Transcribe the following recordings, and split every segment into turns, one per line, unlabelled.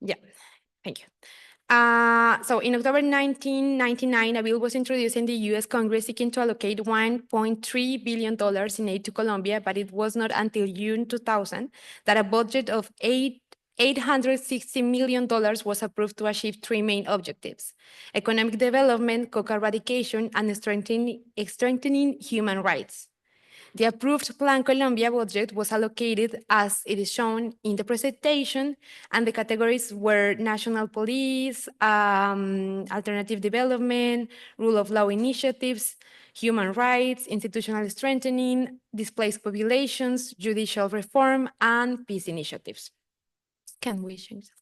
Yeah, thank you. So in October 1999, a bill was introduced in the US Congress seeking to allocate $1.3 billion in aid to Colombia, but it was not until June 2000 that a budget of $860 million was approved to achieve three main objectives: economic development, coca eradication, and strengthening human rights. The approved Plan Colombia budget was allocated as it is shown in the presentation, and the categories were national police, alternative development, rule of law initiatives, human rights, institutional strengthening, displaced populations, judicial reform, and peace initiatives. Can we change the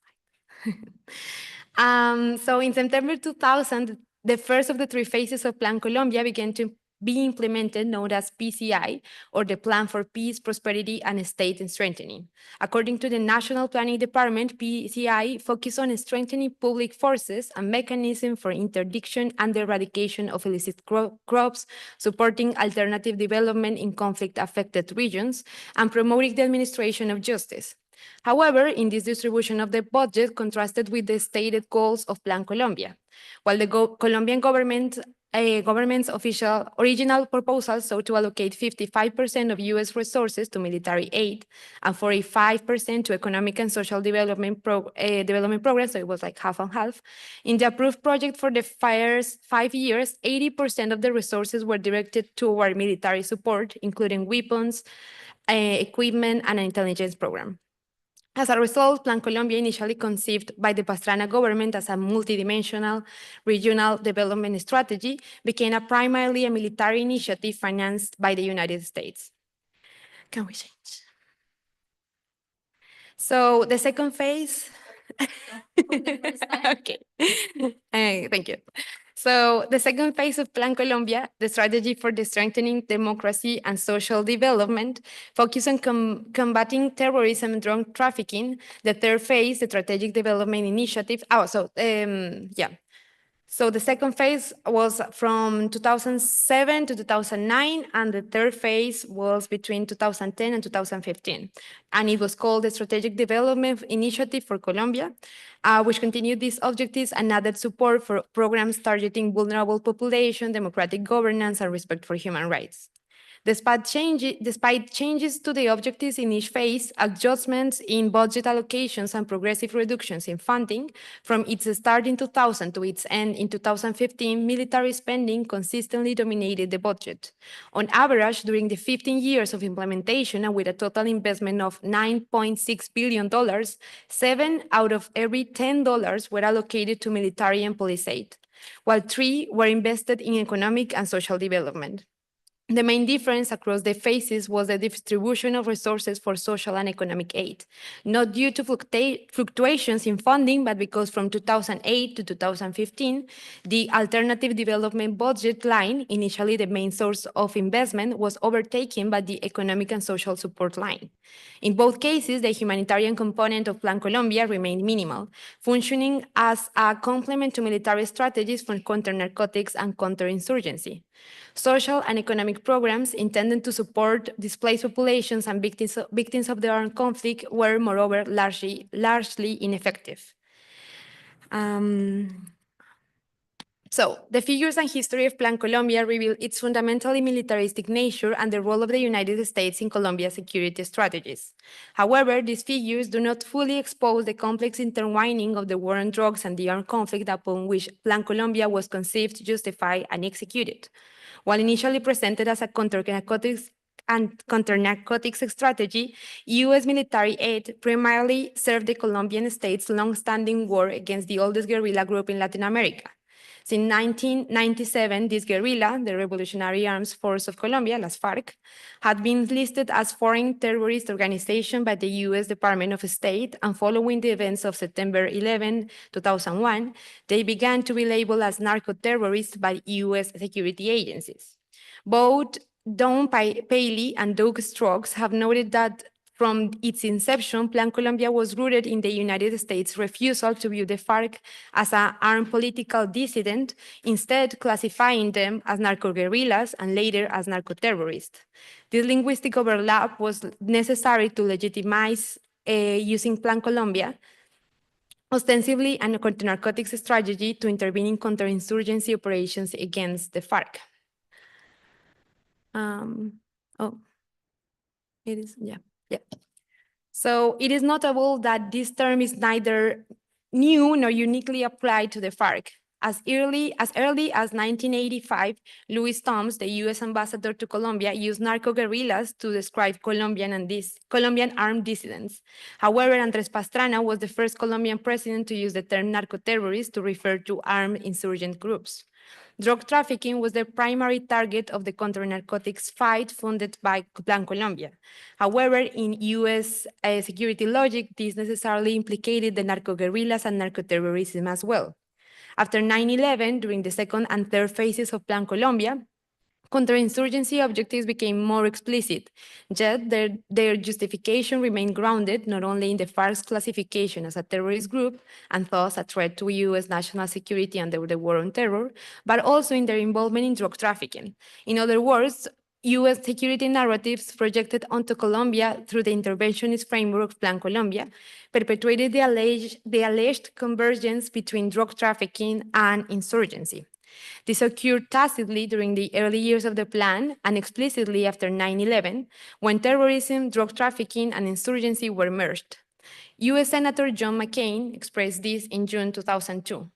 slide? So in September 2000, the first of the three phases of Plan Colombia began to be implemented, known as PCI, or the Plan for Peace, Prosperity, and State Strengthening. According to the National Planning Department, PCI focused on strengthening public forces and mechanisms for interdiction and the eradication of illicit crops, supporting alternative development in conflict-affected regions, and promoting the administration of justice. However, in this distribution of the budget contrasted with the stated goals of Plan Colombia. While the Colombian government's official original proposal sought to allocate 55% of US resources to military aid and 45% to economic and social development programs, so it was like half and half. In the approved project for the first 5 years, 80% of the resources were directed toward military support, including weapons, equipment, and an intelligence program. As a result, Plan Colombia, initially conceived by the Pastrana government as a multidimensional regional development strategy, became primarily a military initiative financed by the United States. Can we change? So the second phase. Okay. Thank you. So the second phase of Plan Colombia, the strategy for the strengthening democracy and social development, focused on combating terrorism and drug trafficking. The third phase, the strategic development initiative. So the second phase was from 2007 to 2009, and the third phase was between 2010 and 2015. And it was called the Strategic Development Initiative for Colombia, which continued these objectives and added support for programs targeting vulnerable population, democratic governance, and respect for human rights. Despite changes to the objectives in each phase, adjustments in budget allocations and progressive reductions in funding, from its start in 2000 to its end in 2015, military spending consistently dominated the budget. On average, during the 15 years of implementation, and with a total investment of $9.6 billion, 7 out of every $10 were allocated to military and police aid, while 3 were invested in economic and social development. The main difference across the phases was the distribution of resources for social and economic aid, not due to fluctuations in funding, but because from 2008 to 2015, the alternative development budget line, initially the main source of investment, was overtaken by the economic and social support line. In both cases, the humanitarian component of Plan Colombia remained minimal, functioning as a complement to military strategies for counter-narcotics and counterinsurgency. Social and economic programs intended to support displaced populations and victims of the armed conflict were, moreover, largely ineffective. So the figures and history of Plan Colombia reveal its fundamentally militaristic nature and the role of the United States in Colombia's security strategies. However, these figures do not fully expose the complex intertwining of the war on drugs and the armed conflict upon which Plan Colombia was conceived, justified, and executed. While initially presented as a counter-narcotics strategy, U.S. military aid primarily served the Colombian state's long-standing war against the oldest guerrilla group in Latin America. Since 1997, this guerrilla, the Revolutionary Armed Force of Colombia, las FARC, had been listed as foreign terrorist organization by the U.S. Department of State, and following the events of September 11, 2001, they began to be labeled as narco-terrorists by U.S. security agencies. Both Don Paley and Doug Strokes have noted that from its inception, Plan Colombia was rooted in the United States' refusal to view the FARC as an armed political dissident, instead classifying them as narco-guerrillas and later as narco-terrorists. This linguistic overlap was necessary to legitimize using Plan Colombia ostensibly a counter-narcotics strategy to intervene in counterinsurgency operations against the FARC. Oh, it is, yeah. So it is notable that this term is neither new nor uniquely applied to the FARC. As early as 1985, Luis Toms, the US ambassador to Colombia, used narco-guerrillas to describe Colombian armed dissidents. However, Andrés Pastrana was the first Colombian president to use the term narco-terrorist to refer to armed insurgent groups. Drug trafficking was the primary target of the counter-narcotics fight funded by Plan Colombia. However, in US security logic, this necessarily implicated the narco-guerrillas and narco-terrorism as well. After 9/11, during the second and third phases of Plan Colombia, counterinsurgency objectives became more explicit, yet their justification remained grounded not only in the FARC's classification as a terrorist group and thus a threat to US national security under the war on terror, but also in their involvement in drug trafficking. In other words, US security narratives projected onto Colombia through the interventionist framework of Plan Colombia perpetuated the alleged convergence between drug trafficking and insurgency. This occurred tacitly during the early years of the plan and explicitly after 9/11, when terrorism, drug trafficking, and insurgency were merged. US Senator John McCain expressed this in June 2002.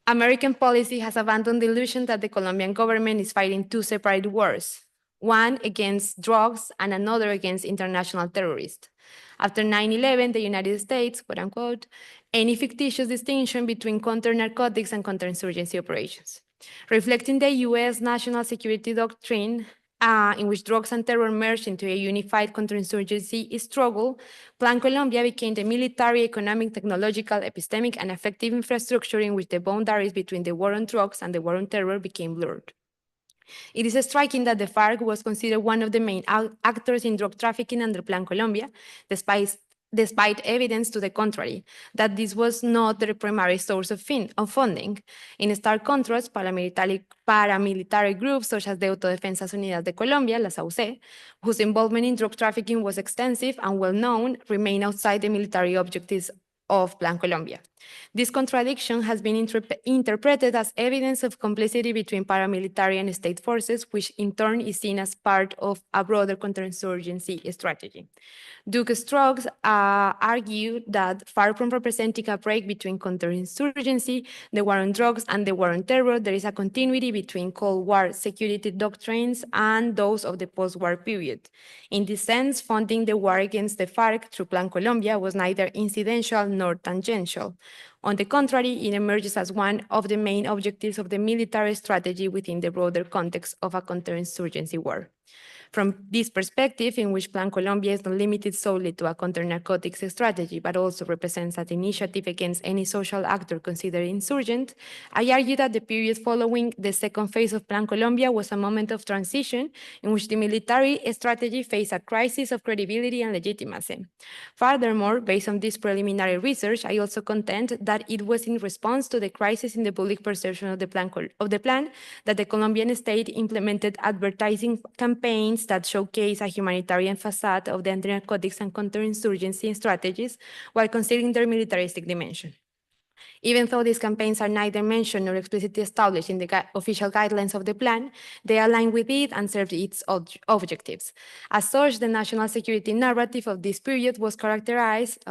American policy has abandoned the illusion that the Colombian government is fighting two separate wars, one against drugs and another against international terrorists. After 9/11, the United States, quote unquote, any fictitious distinction between counter-narcotics and counterinsurgency operations. Reflecting the US national security doctrine, in which drugs and terror merged into a unified counterinsurgency struggle, Plan Colombia became the military, economic, technological, epistemic, and effective infrastructure in which the boundaries between the war on drugs and the war on terror became blurred. It is striking that the FARC was considered one of the main actors in drug trafficking under Plan Colombia, despite evidence to the contrary, that this was not the primary source of funding. In stark contrast, paramilitary groups such as the Autodefensas Unidas de Colombia, las AUC, whose involvement in drug trafficking was extensive and well-known, remain outside the military objectives of Plan Colombia. This contradiction has been interpreted as evidence of complicity between paramilitary and state forces, which in turn is seen as part of a broader counterinsurgency strategy. Duke Strokes argue that far from representing a break between counterinsurgency, the war on drugs, and the war on terror, there is a continuity between Cold War security doctrines and those of the post-war period. In this sense, funding the war against the FARC through Plan Colombia was neither incidental nor tangential. On the contrary, it emerges as one of the main objectives of the military strategy within the broader context of a counterinsurgency war. From this perspective, in which Plan Colombia is not limited solely to a counter-narcotics strategy, but also represents an initiative against any social actor considered insurgent, I argue that the period following the second phase of Plan Colombia was a moment of transition in which the military strategy faced a crisis of credibility and legitimacy. Furthermore, based on this preliminary research, I also contend that it was in response to the crisis in the public perception of the plan that the Colombian state implemented advertising campaigns that showcase a humanitarian facade of the anti-narcotics and counterinsurgency strategies while considering their militaristic dimension. Even though these campaigns are neither mentioned nor explicitly established in the official guidelines of the plan, they align with it and serve its objectives. As such, the national security narrative of this period was characterized,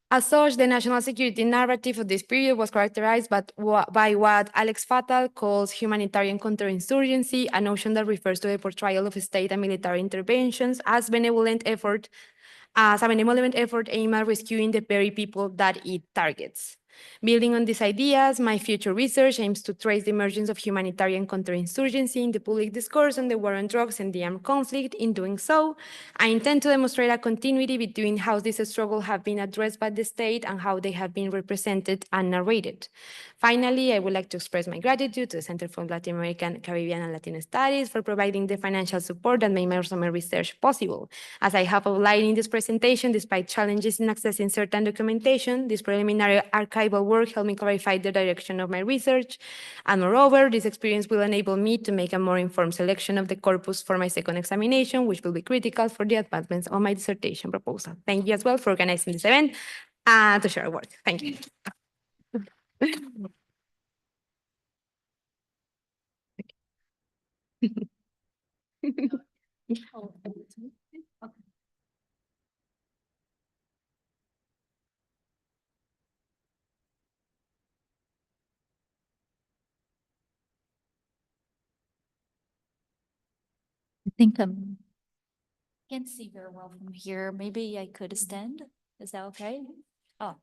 As such, the national security narrative of this period was characterized by what Alex Fatal calls humanitarian counterinsurgency, a notion that refers to the portrayal of state and military interventions as a benevolent effort aimed at rescuing the very people that it targets. Building on these ideas, my future research aims to trace the emergence of humanitarian counterinsurgency in the public discourse on the war on drugs and the armed conflict. In doing so, I intend to demonstrate a continuity between how these struggles have been addressed by the state and how they have been represented and narrated. Finally, I would like to express my gratitude to the Center for Latin American, Caribbean, and Latino Studies for providing the financial support that made my research possible. As I have outlined in this presentation, despite challenges in accessing certain documentation, this preliminary archival archival work helped me clarify the direction of my research. And moreover, this experience will enable me to make a more informed selection of the corpus for my second examination, which will be critical for the advancements of my dissertation proposal. Thank you as well for organizing this event and to share our work. Thank you.
I think I can't see very well from here. Maybe I could stand. Is that okay? Oh,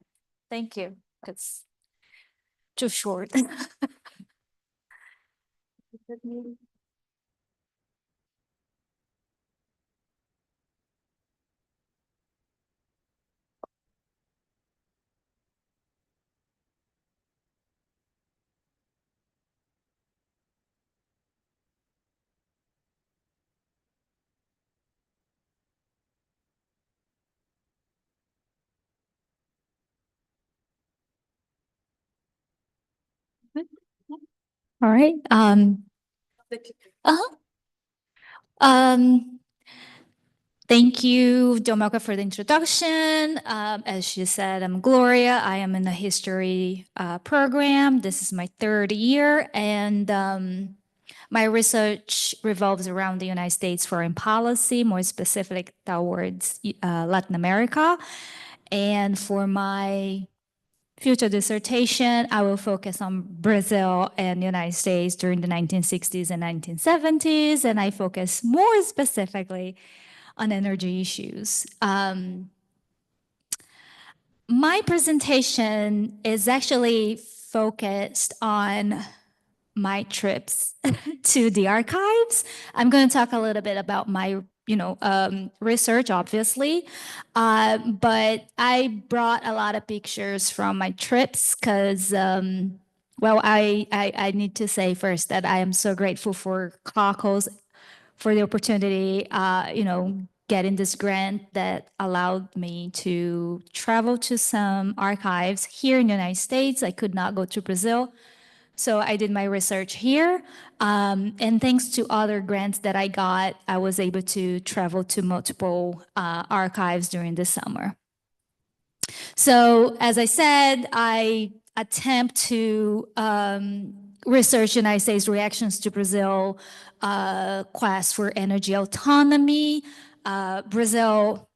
thank you. It's too short. All right. Uh-huh. Um, Thank you, Domoka, for the introduction. As she said, I'm Gloria. I am in the history program. This is my third year, and my research revolves around the United States foreign policy, more specific towards Latin America. And for my future dissertation, I will focus on Brazil and the United States during the 1960s and 1970s, and I focus more specifically on energy issues. My presentation is actually focused on my trips to the archives. I'm going to talk a little bit about my research, obviously, but I brought a lot of pictures from my trips because well, I need to say first that I am so grateful for Clacls for the opportunity, getting this grant that allowed me to travel to some archives here in the United States. I could not go to Brazil. So I did my research here. And thanks to other grants that I got, I was able to travel to multiple archives during the summer. So as I said, I attempt to research United States reactions to Brazil quest for energy autonomy. Brazil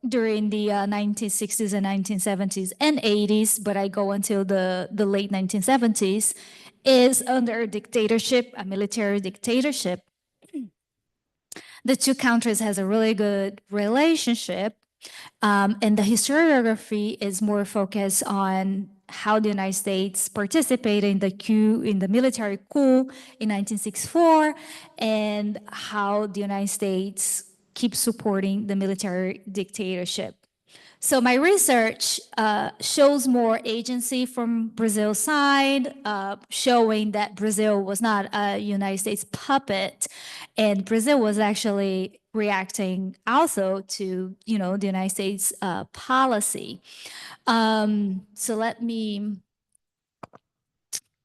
during the 1960s and 1970s and 80s, but I go until the late 1970s, is under a dictatorship, a military dictatorship. The two countries has a really good relationship, and the historiography is more focused on how the United States participated in the military coup in 1964, and how the United States keeps supporting the military dictatorship. So my research shows more agency from Brazil's side, showing that Brazil was not a United States puppet, and Brazil was actually reacting also to the United States policy. So let me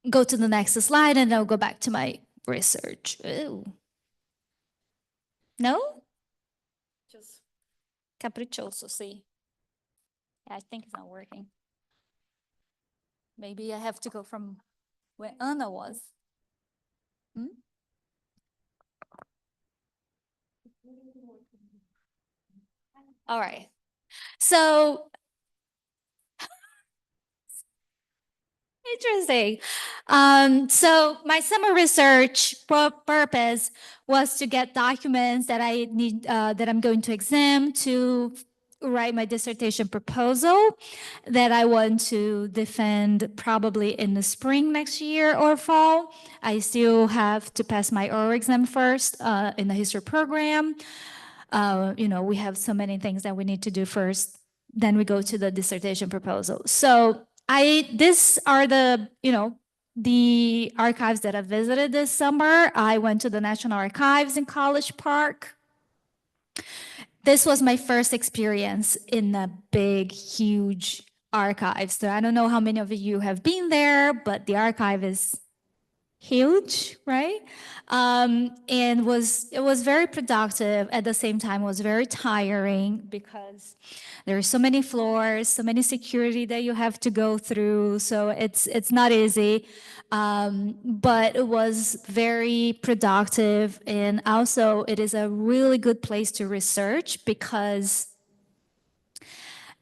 go to the next slide, and I'll go back to my research. Ooh. No? Just caprichoso, see. Yeah, I think it's not working. Maybe I have to go from where Anna was. Hmm? All right. So interesting. So my summer research purpose was to get documents that I need, that I'm going to examine to write my dissertation proposal that I want to defend probably in the spring next year or fall. I still have to pass my oral exam first in the history program. We have so many things that we need to do first. Then we go to the dissertation proposal. So these are the archives that I visited this summer. I went to the National Archives in College Park. This was my first experience in a big, huge archive. So I don't know how many of you have been there, but the archive is huge, right? And it was very productive. At the same time, it was very tiring because there are so many floors, so many security that you have to go through. So it's not easy, but it was very productive, and also it is a really good place to research because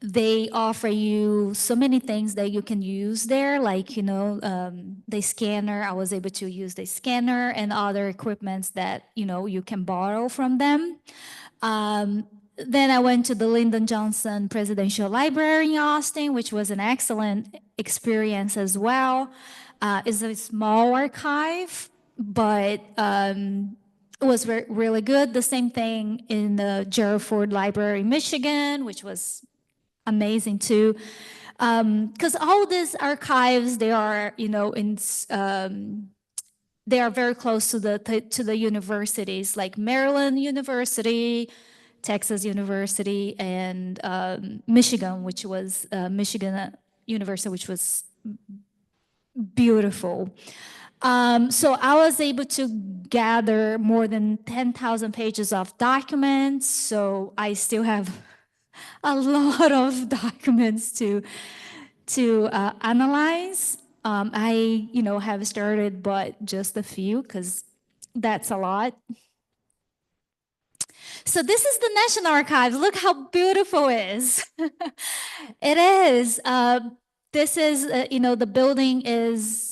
they offer you so many things that you can use there, like, the scanner. I was able to use the scanner and other equipments that, you can borrow from them. Then I went to the Lyndon Johnson Presidential Library in Austin, which was an excellent experience as well. It's a small archive, but it was really good. The same thing in the Gerald Ford Library, Michigan, which was amazing too, because all these archives, they are, they are very close to the universities, like Maryland University, Texas University, and Michigan, which was Michigan University, which was beautiful. So I was able to gather more than 10,000 pages of documents. So I still have a lot of documents to analyze. I, have started, but just a few because that's a lot. So this is the National Archives. Look how beautiful it is. It is. This is, the building is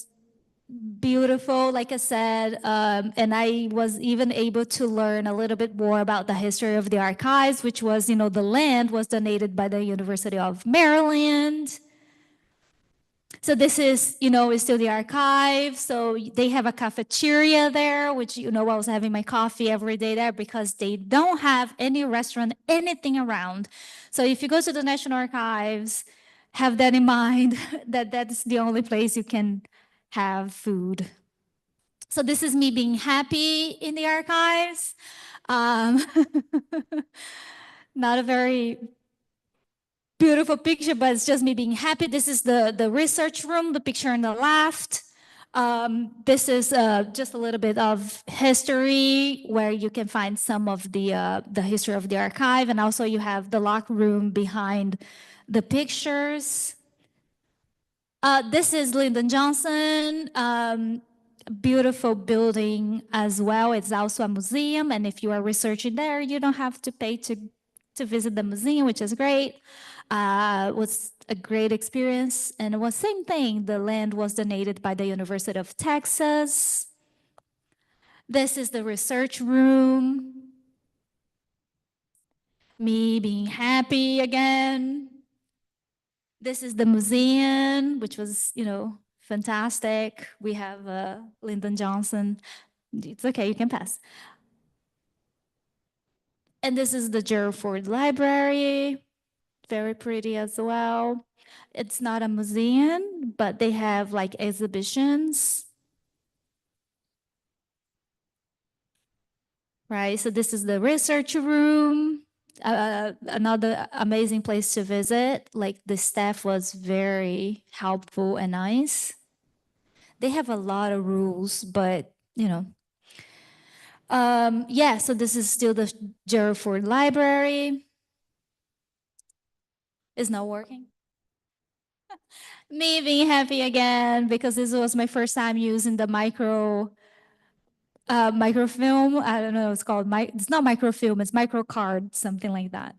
beautiful, like I said, and I was even able to learn a little bit more about the history of the archives, which was, the land was donated by the University of Maryland. So this is still the archive. So they have a cafeteria there, which, I was having my coffee every day there because they don't have any restaurant, anything around. So if you go to the National Archives, have that in mind, that that's the only place you can have food. So this is me being happy in the archives. Not a very beautiful picture, but it's just me being happy. This is the research room, the picture on the left. This is just a little bit of history where you can find some of the history of the archive. And also you have the locker room behind the pictures. This is Lyndon Johnson. Beautiful building as well. It's also a museum, and if you are researching there, you don't have to pay to visit the museum, which is great. It was a great experience, and it was same thing. The land was donated by the University of Texas. This is the research room. Me being happy again. This is the museum, which was, fantastic. We have Lyndon Johnson. It's okay, you can pass. And this is the Gerald Ford Library. Very pretty as well. It's not a museum, but they have like exhibitions. Right, so this is the research room. Another amazing place to visit. Like the staff was very helpful and nice. They have a lot of rules, but yeah, so this is still the Gerald Ford Library. It's not working. Me being happy again because this was my first time using the microfilm. I don't know, it's called, it's not microfilm, it's microcard, something like that.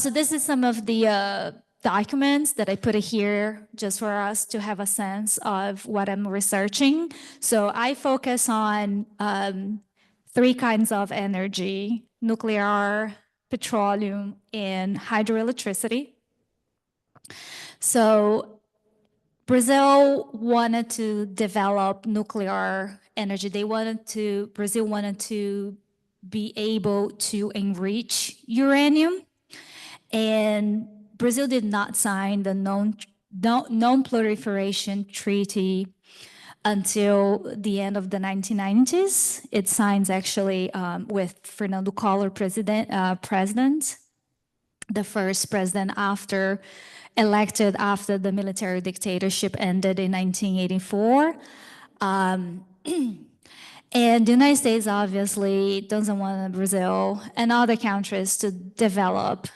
So this is some of the documents that I put here just for us to have a sense of what I'm researching. So I focus on three kinds of energy: nuclear, petroleum, and hydroelectricity. So Brazil wanted to develop nuclear energy. Brazil wanted to be able to enrich uranium. And Brazil did not sign the non-proliferation treaty until the end of the 1990s. It signs actually with Fernando Collor president. the first president elected after the military dictatorship ended in 1984. And the United States obviously doesn't want Brazil and other countries to develop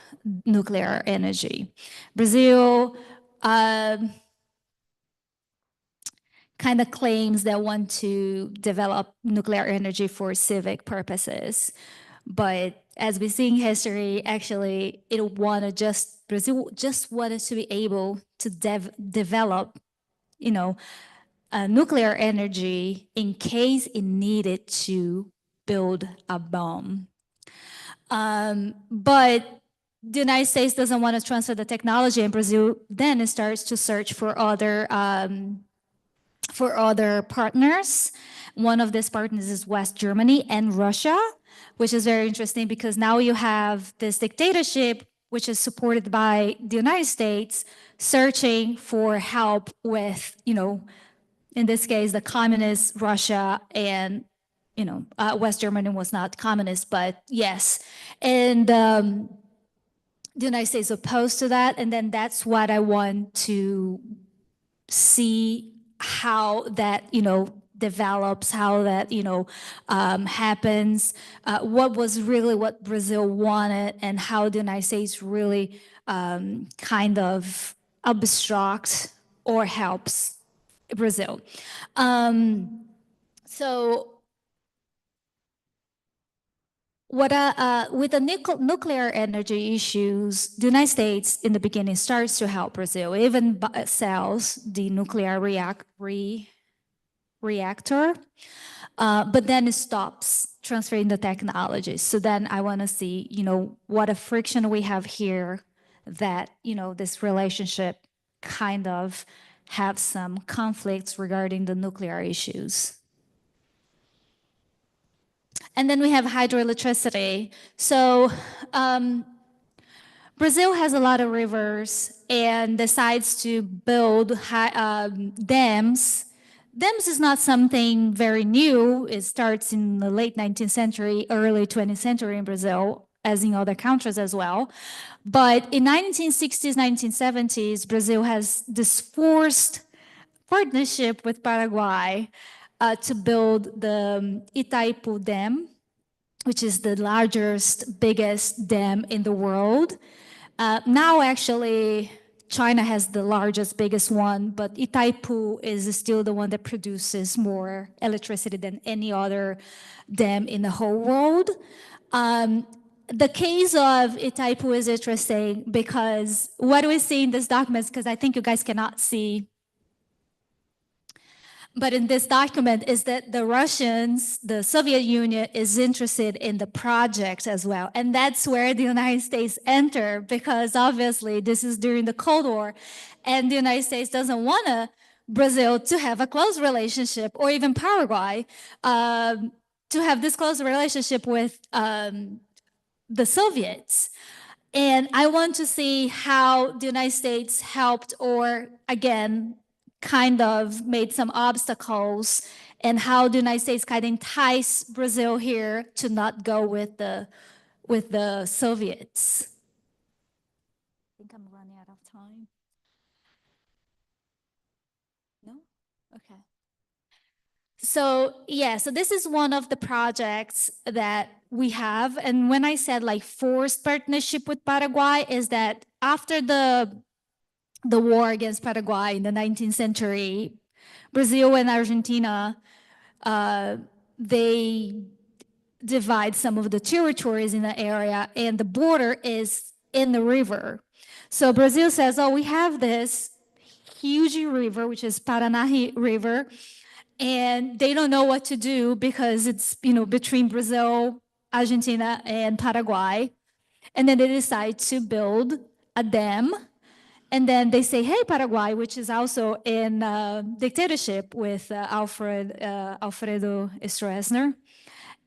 nuclear energy. Brazil kind of claims they want to develop nuclear energy for civic purposes. But as we see in history, actually, Brazil just wanted to be able to develop, nuclear energy in case it needed to build a bomb. But the United States doesn't want to transfer the technology, and Brazil then starts to search for other partners. One of these partners is West Germany and Russia, which is very interesting because now you have this dictatorship, which is supported by the United States, searching for help with, in this case, the communist Russia and, West Germany was not communist, but yes. And the United States opposed to that. And then that's what I want to see how that, develops, how that, happens, what Brazil wanted, and how the United States really kind of obstructs or helps Brazil. So with the nuclear energy issues, the United States in the beginning starts to help Brazil, even sells the nuclear reactor, but then it stops transferring the technology. So then I want to see, what a friction we have here that, this relationship kind of have some conflicts regarding the nuclear issues. And then we have hydroelectricity. So Brazil has a lot of rivers and decides to build dams. Dams is not something very new. It starts in the late 19th century, early 20th century in Brazil, as in other countries as well. But in 1960s, 1970s, Brazil has this forced partnership with Paraguay to build the Itaipu Dam, which is the largest, biggest dam in the world. Now, actually, China has the largest, biggest one, but Itaipu is still the one that produces more electricity than any other dam in the whole world. The case of Itaipu is interesting because what we see in this document, because I think you guys cannot see, but in this document is that the Russians, the Soviet Union is interested in the project as well. And that's where the United States enter because obviously this is during the Cold War and the United States doesn't want Brazil to have a close relationship or even Paraguay to have this close relationship with the Soviets. And I want to see how the United States helped or again, kind of made some obstacles and how the United States kind of entice Brazil here to not go with the Soviets. I think I'm running out of time. No? Okay. So so this is one of the projects that we have. And when I said like forced partnership with Paraguay is that after the war against Paraguay in the 19th century, Brazil and Argentina, they divide some of the territories in the area and the border is in the river. So Brazil says, oh, we have this huge river, which is Paraná River, and they don't know what to do because it's, between Brazil, Argentina, and Paraguay. And then they decide to build a dam. And then they say, hey, Paraguay, which is also in dictatorship with Alfredo Stroessner.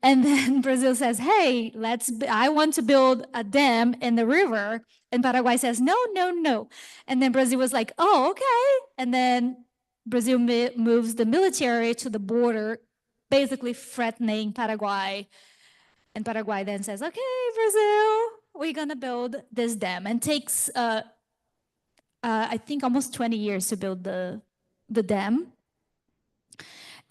And then Brazil says, hey, I want to build a dam in the river. And Paraguay says, no, no, no. And then Brazil was like, oh, okay. And then Brazil moves the military to the border, basically threatening Paraguay. And Paraguay then says, okay, Brazil, we're gonna build this dam, and takes I think almost 20 years to build the dam.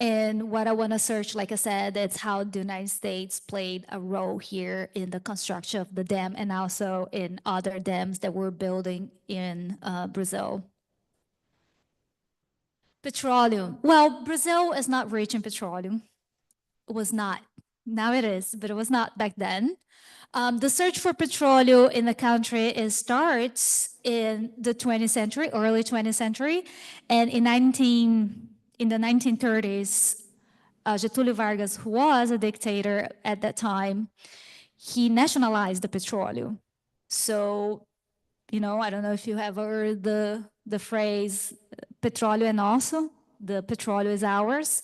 And what I want to search, like I said, it's how the United States played a role here in the construction of the dam and also in other dams that we're building in Brazil. Petroleum. Well, Brazil is not rich in petroleum. It was not. Now it is, but it was not back then. The search for petroleum in the country starts in the 20th century, early 20th century, and in the 1930s, Getúlio Vargas, who was a dictator at that time, he nationalized the petroleum. So, I don't know if you have heard the phrase "petróleo é nosso," the petróleo is ours,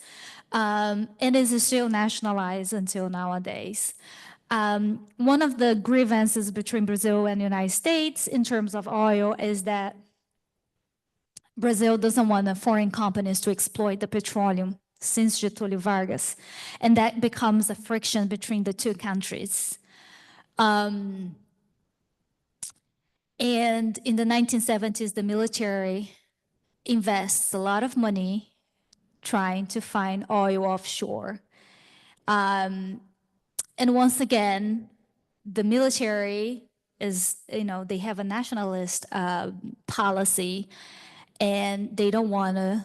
and is still nationalized until nowadays. One of the grievances between Brazil and the United States in terms of oil is that Brazil doesn't want the foreign companies to exploit the petroleum since Getúlio Vargas, and that becomes a friction between the two countries. And in the 1970s, the military invests a lot of money trying to find oil offshore. And once again, the military is, they have a nationalist policy, and they don't want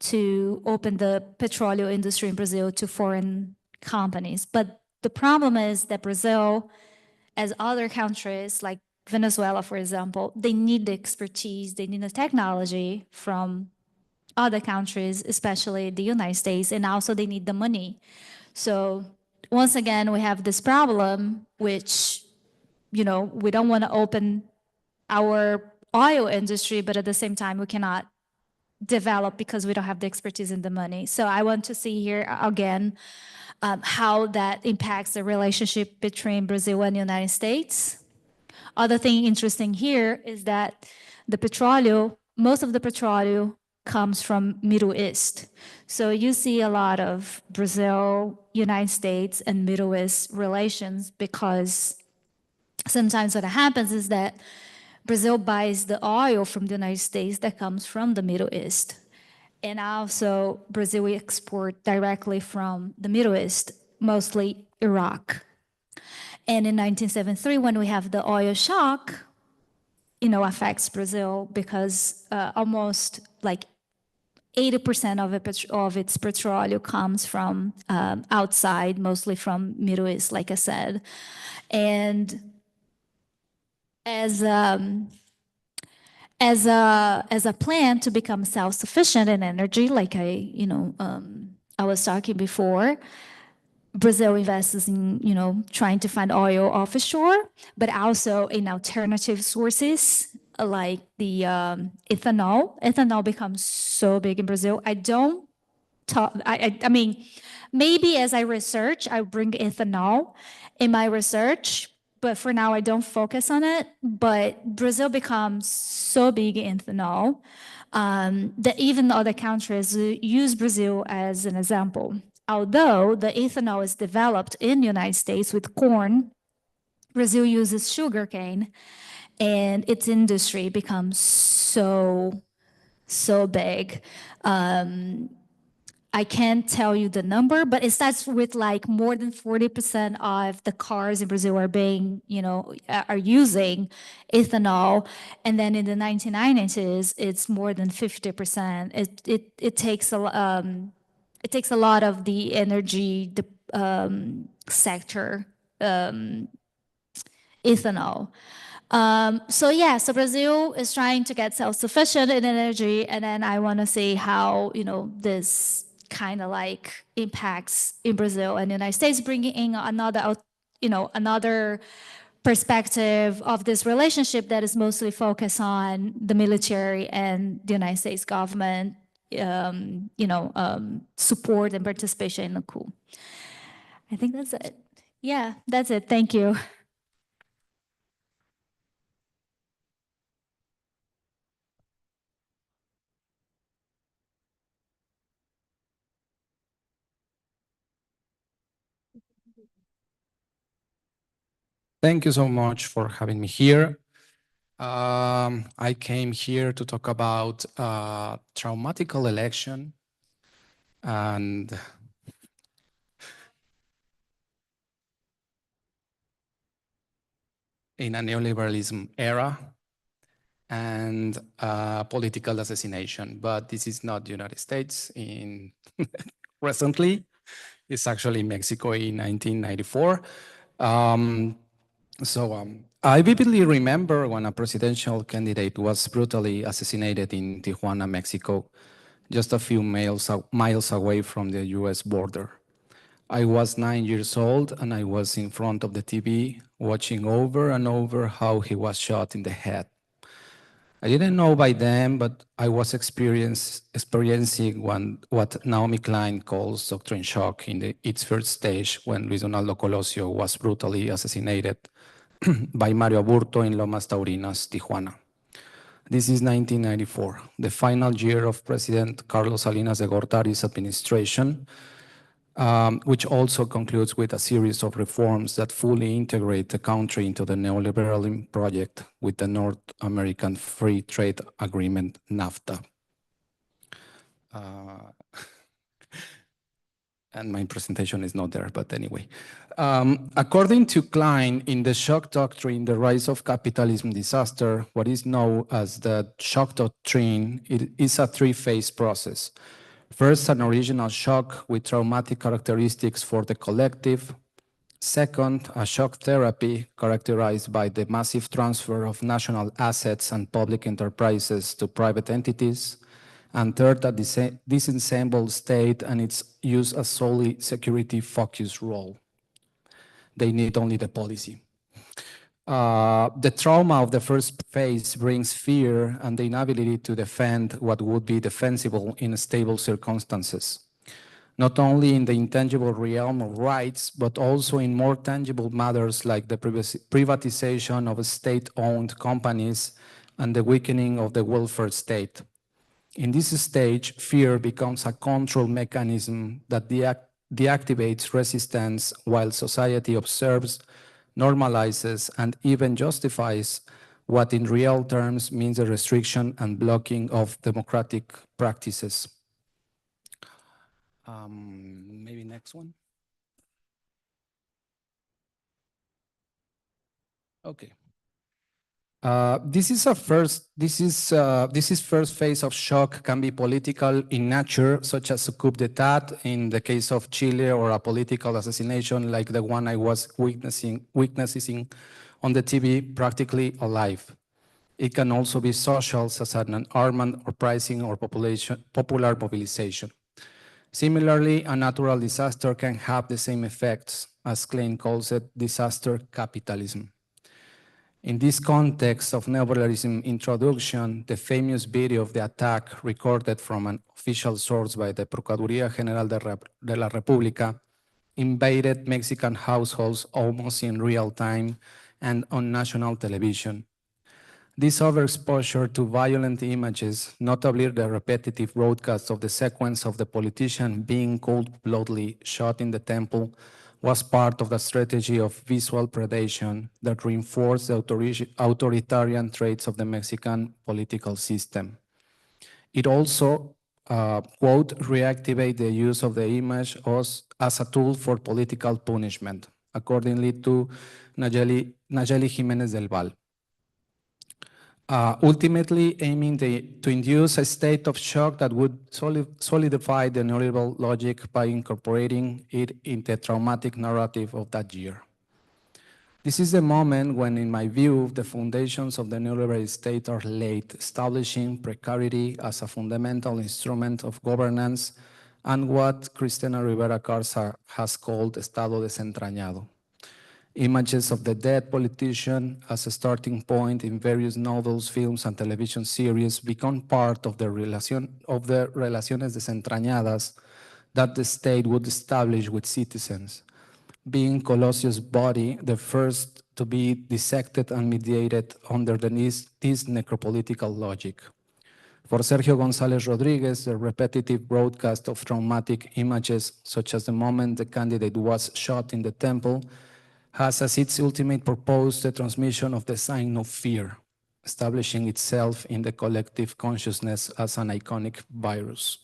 to open the petroleum industry in Brazil to foreign companies. But the problem is that Brazil, as other countries like Venezuela, for example, they need the expertise, they need the technology from other countries, especially the United States, and also they need the money. So once again, we have this problem, which, we don't want to open our oil industry, but at the same time, we cannot develop because we don't have the expertise and the money. So I want to see here again how that impacts the relationship between Brazil and the United States. Other thing interesting here is that most of the petroleum comes from Middle East. So you see a lot of Brazil, United States, and Middle East relations, because sometimes what happens is that Brazil buys the oil from the United States that comes from the Middle East. And also Brazil export directly from the Middle East, mostly Iraq. And in 1973, when we have the oil shock, affects Brazil because almost like 80% of its petroleum comes from outside, mostly from Middle East, like I said. And as a plan to become self-sufficient in energy, like I was talking before, Brazil invests in, trying to find oil offshore, but also in alternative sources like the ethanol. Ethanol becomes so big in Brazil. I don't talk, I mean, maybe as I research, I bring ethanol in my research, but for now I don't focus on it. But Brazil becomes so big in ethanol that even other countries use Brazil as an example. Although the ethanol is developed in the United States with corn, Brazil uses sugarcane, and its industry becomes so big. I can't tell you the number, but it starts with like more than 40% of the cars in Brazil are using ethanol. And then in the 1990s, it's more than 50%. It takes a lot of the energy sector, ethanol. So Brazil is trying to get self-sufficient in energy, and then I want to see how this kind of like impacts in Brazil and the United States, bringing in another perspective of this relationship that is mostly focused on the military and the United States government, support and participation in the coup. I think that's it. Yeah, that's it. Thank you.
Thank you so much for having me here. I came here to talk about traumatical election and in a neoliberalism era and political assassination. But this is not the United States in recently. It's actually Mexico in 1994. I vividly remember when a presidential candidate was brutally assassinated in Tijuana, Mexico, just a few miles away from the US border. I was 9 years old and I was in front of the TV watching over and over how he was shot in the head. I didn't know by then, but I was experiencing what Naomi Klein calls doctrine shock in its first stage when Luis Donaldo Colosio was brutally assassinated by Mario Aburto in Lomas Taurinas, Tijuana. This is 1994, the final year of President Carlos Salinas de Gortari's administration, which also concludes with a series of reforms that fully integrate the country into the neoliberal project with the North American Free Trade Agreement, NAFTA. And my presentation is not there, but anyway. According to Klein, in the shock doctrine, the rise of capitalism disaster, what is known as the shock doctrine, it is a three-phase process. First, an original shock with traumatic characteristics for the collective. Second, a shock therapy characterized by the massive transfer of national assets and public enterprises to private entities. And third, a disassembled state and its use as solely security-focused role. They need only the policy. The trauma of the first phase brings fear and the inability to defend what would be defensible in stable circumstances, not only in the intangible realm of rights, but also in more tangible matters like the privatization of state-owned companies and the weakening of the welfare state. In this stage, fear becomes a control mechanism that deactivates resistance while society observes, normalizes, and even justifies what in real terms means a restriction and blocking of democratic practices. Maybe next one. Okay. This is first phase of shock can be political in nature, such as a coup d'état in the case of Chile, or a political assassination like the one I was witnessing on the TV, practically alive. It can also be social, such as an armed uprising or popular mobilization. Similarly, a natural disaster can have the same effects, as Klein calls it, disaster capitalism. In this context of neoliberalism introduction, the famous video of the attack recorded from an official source by the Procuraduría General de la República invaded Mexican households almost in real time and on national television. This overexposure to violent images, notably the repetitive broadcast of the sequence of the politician being cold-bloodedly shot in the temple, was part of the strategy of visual predation that reinforced the authoritarian traits of the Mexican political system. It also, quote, reactivate the use of the image as a tool for political punishment, accordingly to Nayeli Jiménez del Val. Ultimately aiming to induce a state of shock that would solidify the neoliberal logic by incorporating it into the traumatic narrative of that year. This is the moment when, in my view, the foundations of the neoliberal state are laid, establishing precarity as a fundamental instrument of governance and what Cristina Rivera Garza has called Estado desentrañado. Images of the dead politician as a starting point in various novels, films, and television series become part of the relaciones desentrañadas that the state would establish with citizens, being Colosio's body the first to be dissected and mediated under this necropolitical logic. For Sergio González Rodriguez, the repetitive broadcast of traumatic images, such as the moment the candidate was shot in the temple, has as its ultimate purpose the transmission of the sign of fear, establishing itself in the collective consciousness as an iconic virus.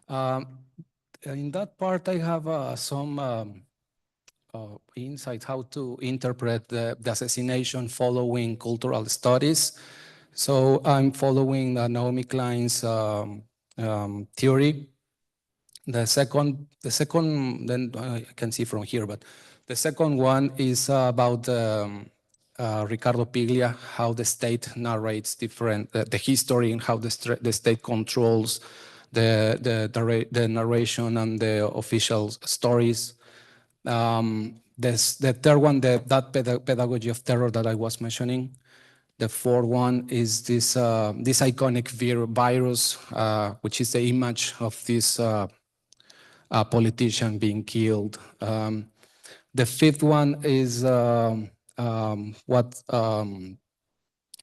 In that part, I have some insight how to interpret the assassination following cultural studies. So I'm following Naomi Klein's theory. The second, then I can see from here, but the second one is about Ricardo Piglia, how the state narrates different, the history and how the state controls the narration and the official stories. The third one, that pedagogy of terror that I was mentioning. The fourth one is this iconic virus, which is the image of this politician being killed. The fifth one is Estado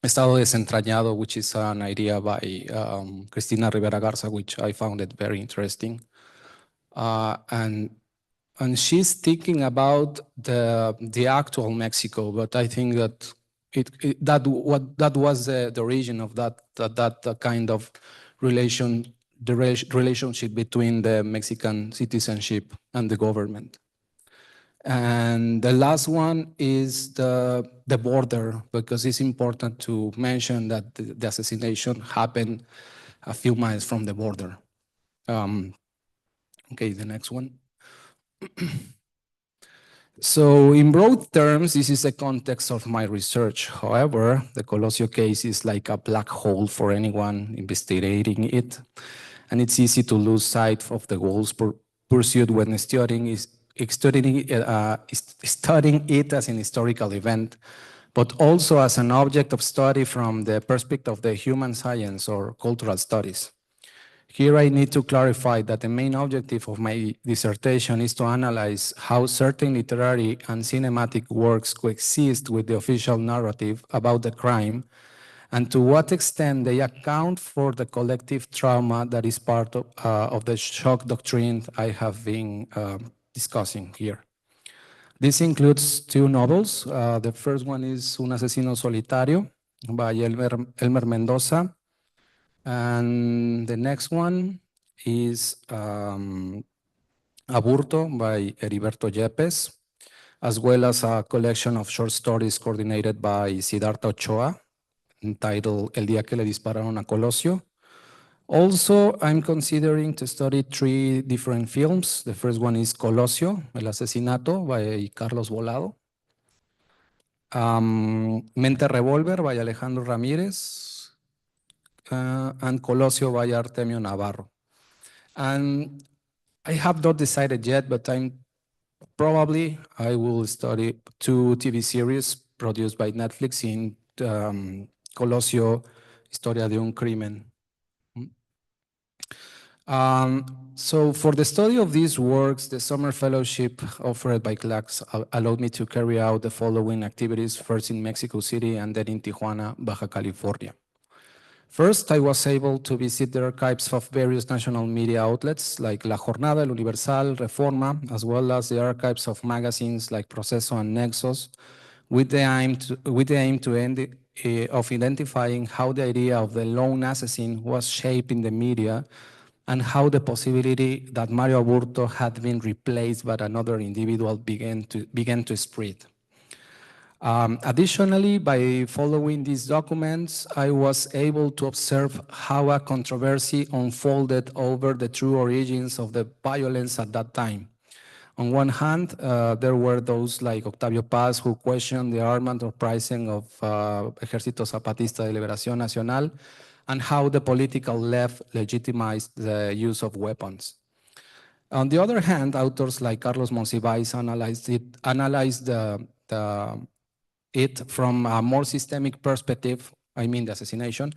Desentrañado, which is an idea by Cristina Rivera Garza, which I found it very interesting. And she's thinking about the actual Mexico, but I think that that was the origin of that kind of relationship between the Mexican citizenship and the government. And the last one is the border, because it's important to mention that the assassination happened a few miles from the border. Okay, the next one. So in broad terms, this is the context of my research. However, the Colosio case is like a black hole for anyone investigating it, and it's easy to lose sight of the goals pursued when studying it as an historical event, but also as an object of study from the perspective of the human science or cultural studies. Here I need to clarify that the main objective of my dissertation is to analyze how certain literary and cinematic works coexist with the official narrative about the crime, and to what extent they account for the collective trauma that is part of the shock doctrine I have been discussing here. This includes two novels. The first one is Un asesino solitario by Elmer Mendoza. And the next one is Aburto by Heriberto Yepes, as well as a collection of short stories coordinated by Siddhartha Ochoa, entitled El día que le dispararon a Colosio. Also, I'm considering to study three different films. The first one is Colosio, El asesinato by Carlos Volado. Mente Revolver by Alejandro Ramírez. And Colosio by Artemio Navarro. And I have not decided yet, but I will study two TV series produced by Netflix in Colosio, Historia de un Crimen. So for the study of these works, the summer fellowship offered by Clacls allowed me to carry out the following activities, first in Mexico City and then in Tijuana, Baja California. First, I was able to visit the archives of various national media outlets like La Jornada, El Universal, Reforma, as well as the archives of magazines like Proceso and Nexos, with the aim of identifying how the idea of the lone assassin was shaped in the media and how the possibility that Mario Aburto had been replaced by another individual began to spread. Additionally, by following these documents, I was able to observe how a controversy unfolded over the true origins of the violence at that time. On one hand, there were those like Octavio Paz who questioned the armament or pricing of Ejército Zapatista de Liberación Nacional and how the political left legitimized the use of weapons. On the other hand, authors like Carlos Monsiváis analyzed it from a more systemic perspective, I mean the assassination,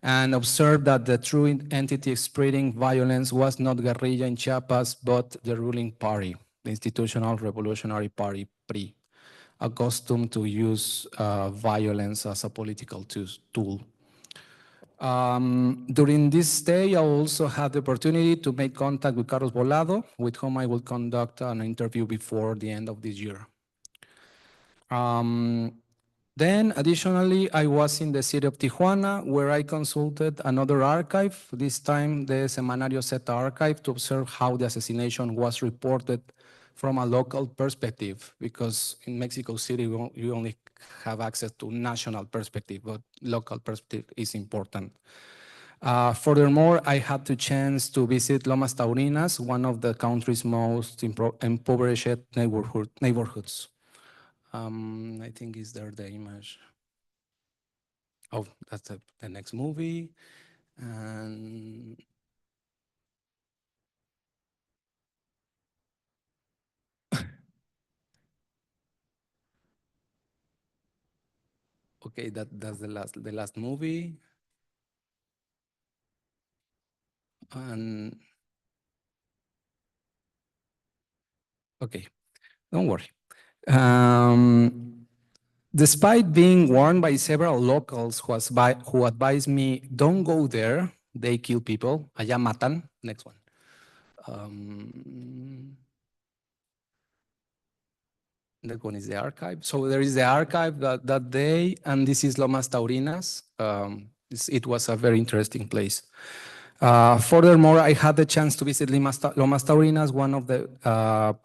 and observed that the true entity spreading violence was not guerrilla in Chiapas, but the ruling party, the Institutional Revolutionary Party, PRI, accustomed to use violence as a political tool. During this stay, I also had the opportunity to make contact with Carlos Volado, with whom I will conduct an interview before the end of this year. Then additionally, I was in the city of Tijuana where I consulted another archive, this time the Semanario Zeta archive, to observe how the assassination was reported from a local perspective, because in Mexico City, you only have access to national perspective, but local perspective is important. Furthermore, I had the chance to visit Lomas Taurinas, one of the country's most impoverished neighborhoods. I think is there the image. Oh, that's the next movie. And okay, that's the last movie. And okay, don't worry. Despite being warned by several locals who advised me, don't go there, they kill people. Allá matan. Next one. That one is the archive. So there is the archive that day, and this is Lomas Taurinas. It was a very interesting place. Furthermore, I had the chance to visit Lomas Taurinas, one of the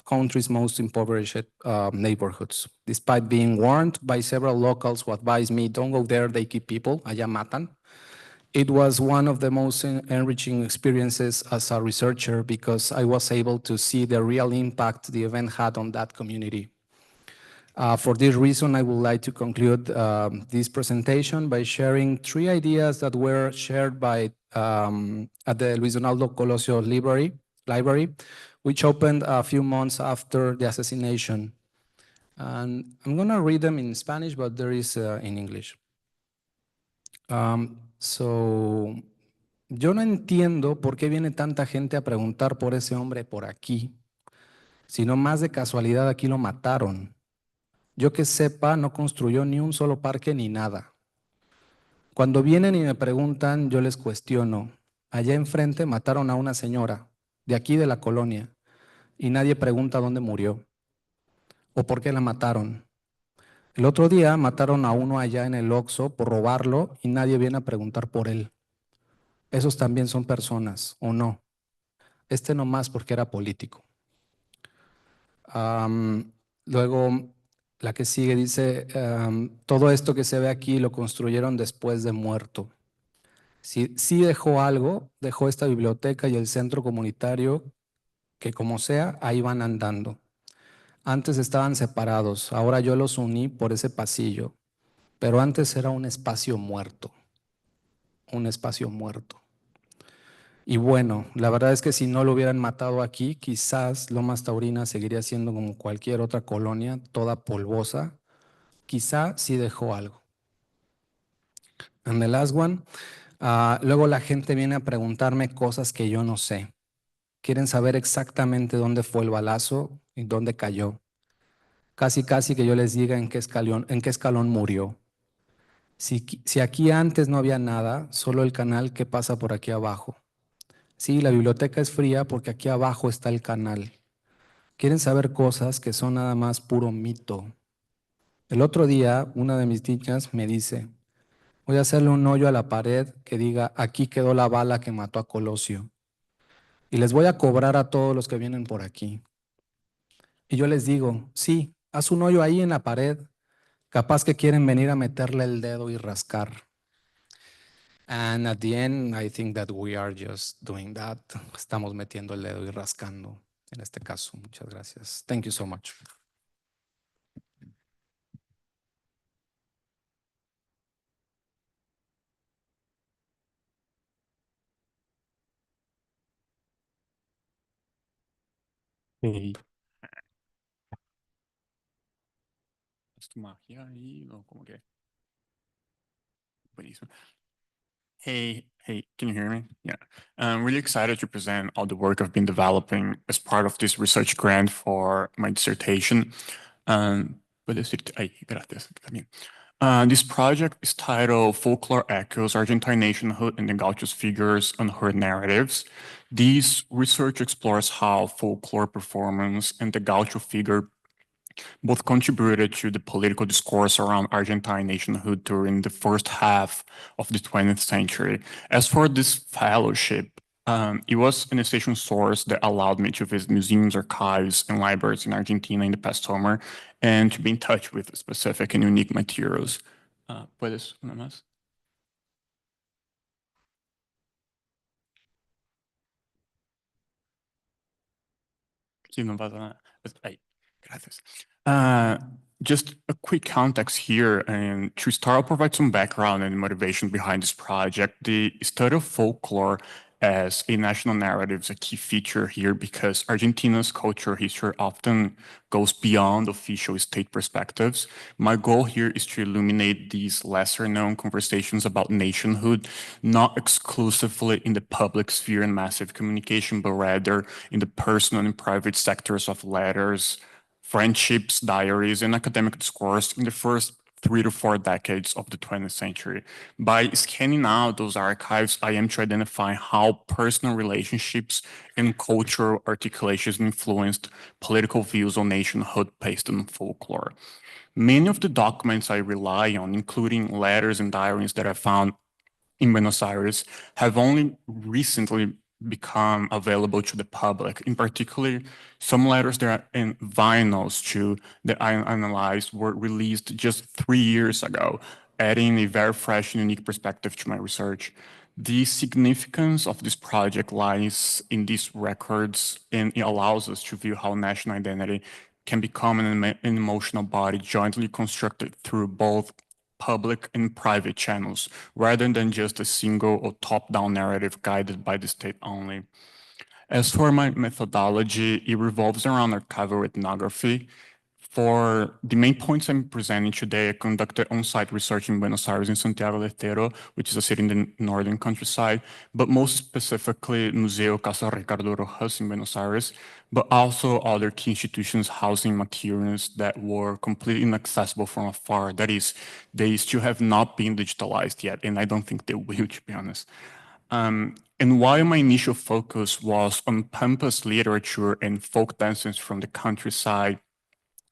country's most impoverished neighborhoods. Despite being warned by several locals who advised me, don't go there, they keep people, allá matan. It was one of the most enriching experiences as a researcher because I was able to see the real impact the event had on that community. For this reason, I would like to conclude this presentation by sharing 3 ideas that were shared by at the Luis Donaldo Colosio Library, which opened a few months after the assassination. And I'm going to read them in Spanish, but there is in English. Yo no entiendo por qué viene tanta gente a preguntar por ese hombre por aquí, sino más de casualidad aquí lo mataron. Yo que sepa, no construyó ni un solo parque ni nada. Cuando vienen y me preguntan, yo les cuestiono. Allá enfrente mataron a una señora, de aquí de la colonia, y nadie pregunta dónde murió o por qué la mataron. El otro día mataron a uno allá en el Oxxo por robarlo y nadie viene a preguntar por él. Esos también son personas, ¿o no? Este nomás porque era político. Luego, la que sigue dice, todo esto que se ve aquí lo construyeron después de muerto. Sí dejó algo, dejó esta biblioteca y el centro comunitario, que como sea, ahí van andando. Antes estaban separados, ahora yo los uní por ese pasillo, pero antes era un espacio muerto. Un espacio muerto. Y bueno, la verdad es que si no lo hubieran matado aquí, quizás Lomas Taurinas seguiría siendo como cualquier otra colonia, toda polvosa. Quizá sí dejó algo. And the last one, luego la gente viene a preguntarme cosas que yo no sé. Quieren saber exactamente dónde fue el balazo y dónde cayó. Casi que yo les diga en qué escalón murió. Si aquí antes no había nada, solo el canal que pasa por aquí abajo. Sí, la biblioteca es fría porque aquí abajo está el canal. Quieren saber cosas que son nada más puro mito. El otro día, una de mis niñas me dice, voy a hacerle un hoyo a la pared que diga, aquí quedó la bala que mató a Colosio. Y les voy a cobrar a todos los que vienen por aquí. Y yo les digo, sí, haz un hoyo ahí en la pared. Capaz que quieren venir a meterle el dedo y rascar. And at the end, I think that we are just doing that. Estamos metiendo el dedo y rascando en este caso. Muchas gracias. Thank you so much.
Hey. Es tu magia ahí, o como que. Buenísimo. Hey, can you hear me? Yeah. I'm really excited to present all the work I've been developing as part of this research grant for my dissertation. Gracias también. This project is titled Folklore Echoes, Argentine Nationhood and the Gauchos Figures Unheard Narratives. This research explores how folklore performance and the Gaucho figure both contributed to the political discourse around Argentine nationhood during the first half of the 20th century. As for this fellowship, it was an essential source that allowed me to visit museums, archives, and libraries in Argentina in the past summer, and to be in touch with specific and unique materials. ¿Puedes una más? Sí, no pasa nada. Ahí, gracias. Just a quick context here, and to start, I'll provide some background and motivation behind this project. The study of folklore as a national narrative is a key feature here because Argentina's cultural history often goes beyond official state perspectives. My goal here is to illuminate these lesser-known conversations about nationhood, not exclusively in the public sphere and massive communication, but rather in the personal and private sectors of letters, friendships, diaries, and academic discourse in the first 3 to 4 decades of the 20th century. By scanning out those archives, I am to identify how personal relationships and cultural articulations influenced political views on nationhood based on folklore. Many of the documents I rely on, including letters and diaries that I found in Buenos Aires, have only recently become available to the public. In particular, some letters that are in vinyls too that I analyzed were released just 3 years ago, adding a very fresh and unique perspective to my research. The significance of this project lies in these records, and it allows us to view how national identity can become an emotional body jointly constructed through both public and private channels, rather than just a single or top-down narrative guided by the state only. As for my methodology, it revolves around archival ethnography. For the main points I'm presenting today, I conducted on-site research in Buenos Aires and Santiago del Estero, which is a city in the northern countryside, but most specifically Museo Casa Ricardo Rojas in Buenos Aires, but also other key institutions housing materials that were completely inaccessible from afar. That is, they still have not been digitalized yet, and I don't think they will, to be honest. And while my initial focus was on pampas literature and folk dances from the countryside,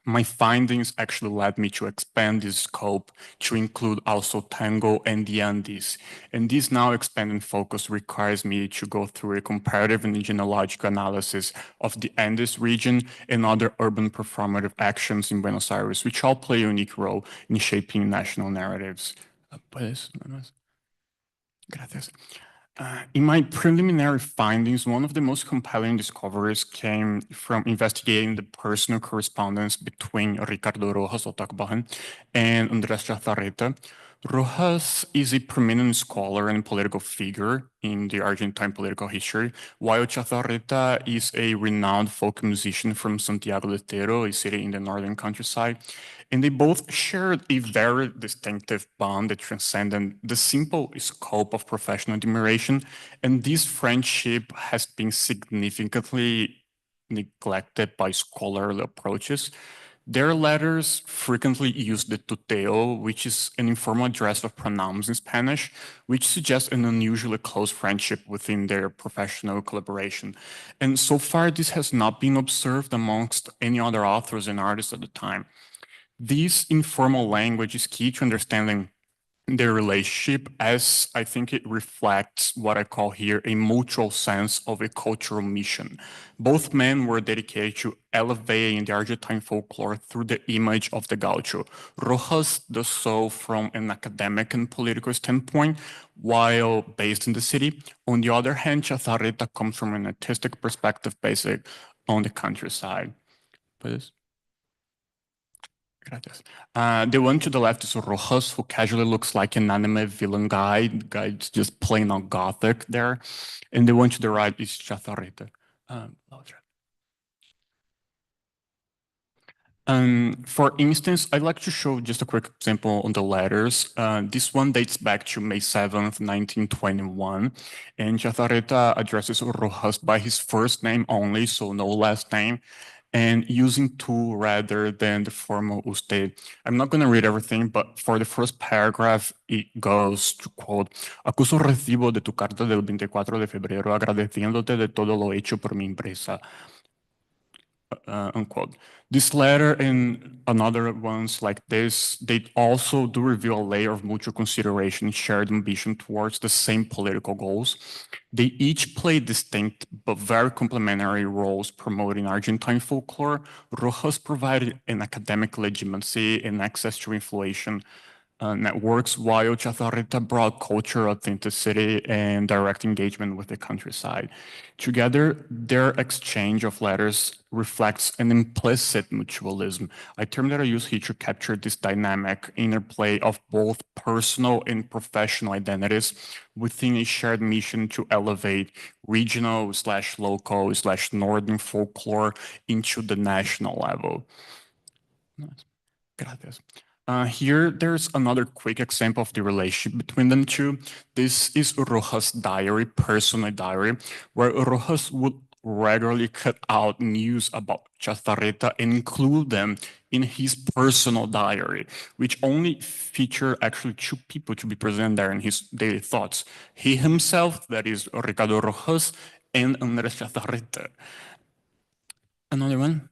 my findings actually led me to expand this scope to include also tango and the Andes. And this now expanded focus requires me to go through a comparative and genealogical analysis of the Andes region and other urban performative actions in Buenos Aires, which all play a unique role in shaping national narratives. Gracias. In my preliminary findings, one of the most compelling discoveries came from investigating the personal correspondence between Ricardo Rojas Otakbahan and Andrés Chazarreta. Rojas is a prominent scholar and political figure in the Argentine political history, while Chazarreta is a renowned folk musician from Santiago del Estero, a city in the northern countryside. And they both shared a very distinctive bond that transcended the simple scope of professional admiration. And this friendship has been significantly neglected by scholarly approaches. Their letters frequently use the tuteo, which is an informal address of pronouns in Spanish, which suggests an unusually close friendship within their professional collaboration. And so far, this has not been observed amongst any other authors and artists at the time. This informal language is key to understanding their relationship, as I think it reflects what I call here a mutual sense of a cultural mission. Both men were dedicated to elevating the Argentine folklore through the image of the gaucho. Rojas does so from an academic and political standpoint, while based in the city. On the other hand, Chazarreta comes from an artistic perspective based on the countryside. Please. Gracias. The one to the left is Rojas, who casually looks like an anime villain guy. The guy's just plain on gothic there. And the one to the right is Chazarreta. For instance, I'd like to show just a quick example on the letters. This one dates back to May 7th, 1921. And Chazarreta addresses Rojas by his first name only, so no last name, and using tú rather than the formal usted. I'm not going to read everything, but for the first paragraph, it goes to quote, acuso recibo de tu carta del 24 de febrero agradeciéndote de todo lo hecho por mi empresa. unquote. This letter and another ones like this, they also do reveal a layer of mutual consideration, shared ambition towards the same political goals. They each play distinct but very complementary roles promoting Argentine folklore. Rojas provided an academic legitimacy and access to inflation networks, while Chazarreta brought culture, authenticity, and direct engagement with the countryside. Together, their exchange of letters reflects an implicit mutualism, a term that I use here to capture this dynamic interplay of both personal and professional identities within a shared mission to elevate regional/local/northern folklore into the national level. Gracias. Here, there's another quick example of the relationship between them two. This is Rojas' diary, personal diary, where Rojas would regularly cut out news about Chazarreta and include them in his personal diary, which only feature actually two people to be present there in his daily thoughts. He himself, that is Ricardo Rojas, and Andrés Chazarreta. Another one.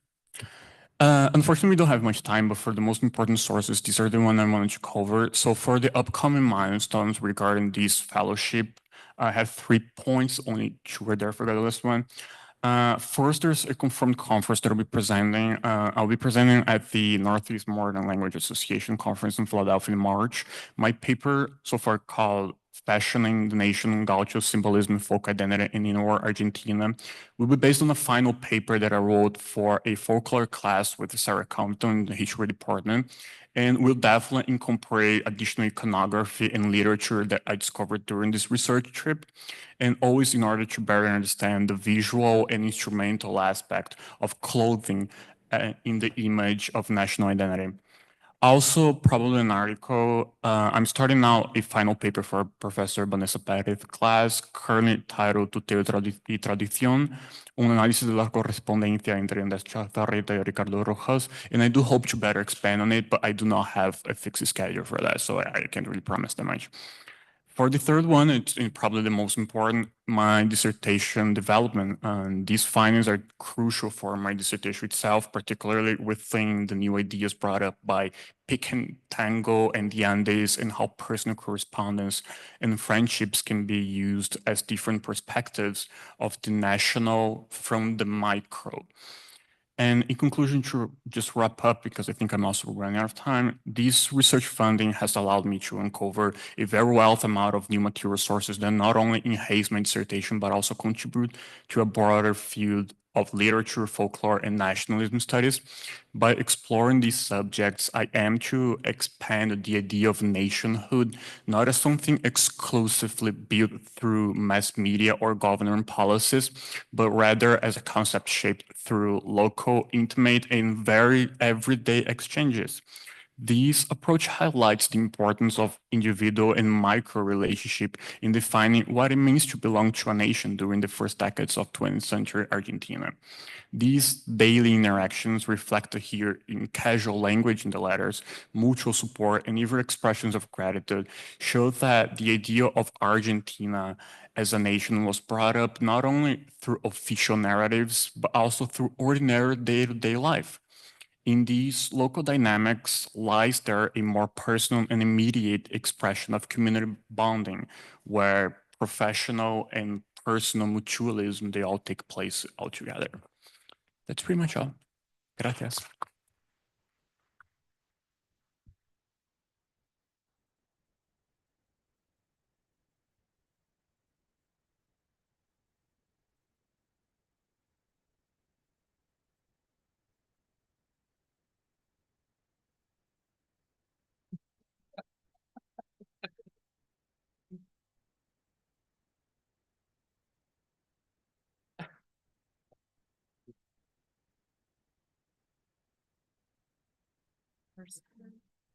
Unfortunately, we don't have much time, but for the most important sources, these are the ones I wanted to cover. So for the upcoming milestones regarding this fellowship, I have 3 points, only 2 are there for the last one. First, there's a confirmed conference that I'll be presenting. I'll be presenting at the Northeast Modern Language Association conference in Philadelphia in March. My paper so far called Fashioning the Nation, Gaucho Symbolism and Folk Identity in Inner Argentina will be based on a final paper that I wrote for a folklore class with Sarah Compton in the history department. And will definitely incorporate additional iconography and literature that I discovered during this research trip, and always in order to better understand the visual and instrumental aspect of clothing in the image of national identity. Also, probably an article, I'm starting now a final paper for Professor Vanessa Perez class, currently titled Tuteo y Tradición, un análisis de la correspondencia entre Andrés Chazarreta y Ricardo Rojas, and I do hope to better expand on it, but I do not have a fixed schedule for that, so I can't really promise that much. For the third one, it's probably the most important, my dissertation development. These findings are crucial for my dissertation itself, particularly within the new ideas brought up by Pick and Tango and the Andes, and how personal correspondence and friendships can be used as different perspectives of the national from the micro. And in conclusion, to just wrap up, because I think I'm also running out of time, this research funding has allowed me to uncover a very wealth amount of new material sources that not only enhance my dissertation, but also contribute to a broader field of literature, folklore, and nationalism studies. By exploring these subjects, I aim to expand the idea of nationhood, not as something exclusively built through mass media or government policies, but rather as a concept shaped through local, intimate, and very everyday exchanges. This approach highlights the importance of individual and micro relationship in defining what it means to belong to a nation during the first decades of 20th century Argentina. These daily interactions reflected here in casual language in the letters, mutual support, and even expressions of gratitude show that the idea of Argentina as a nation was brought up not only through official narratives, but also through ordinary day-to-day life. In these local dynamics lies there a more personal and immediate expression of community bonding, where professional and personal mutualism, they all take place all together. That's pretty much all. Gracias.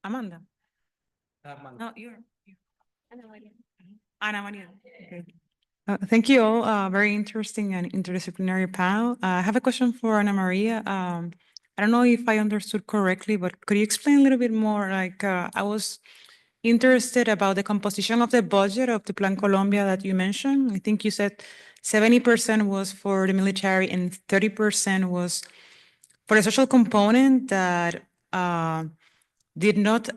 Amanda. No, you're. Ana Maria. Okay. Thank you all. Very interesting and interdisciplinary panel. I have a question for Ana Maria. I don't know if I understood correctly, but could you explain a little bit more? Like, I was interested about the composition of the budget of the Plan Colombia that you mentioned. I think you said 70% was for the military and 30% was for a social component that did not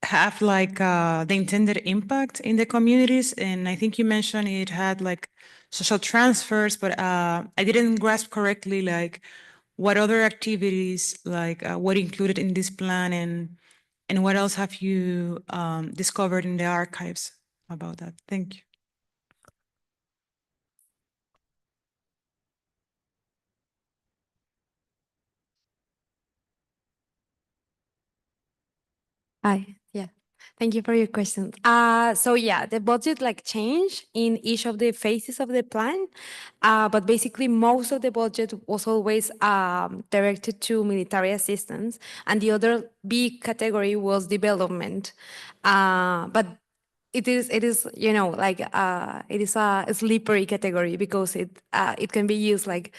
have like the intended impact in the communities. And I think you mentioned it had like social transfers, but I didn't grasp correctly like what other activities like what included in this plan, and what else have you discovered in the archives about that? Thank you.
Hi, yeah. Thank you for your question. So yeah, the budget like changed in each of the phases of the plan, but basically most of the budget was always directed to military assistance, and the other big category was development. But it is you know like it is a slippery category because it can be used like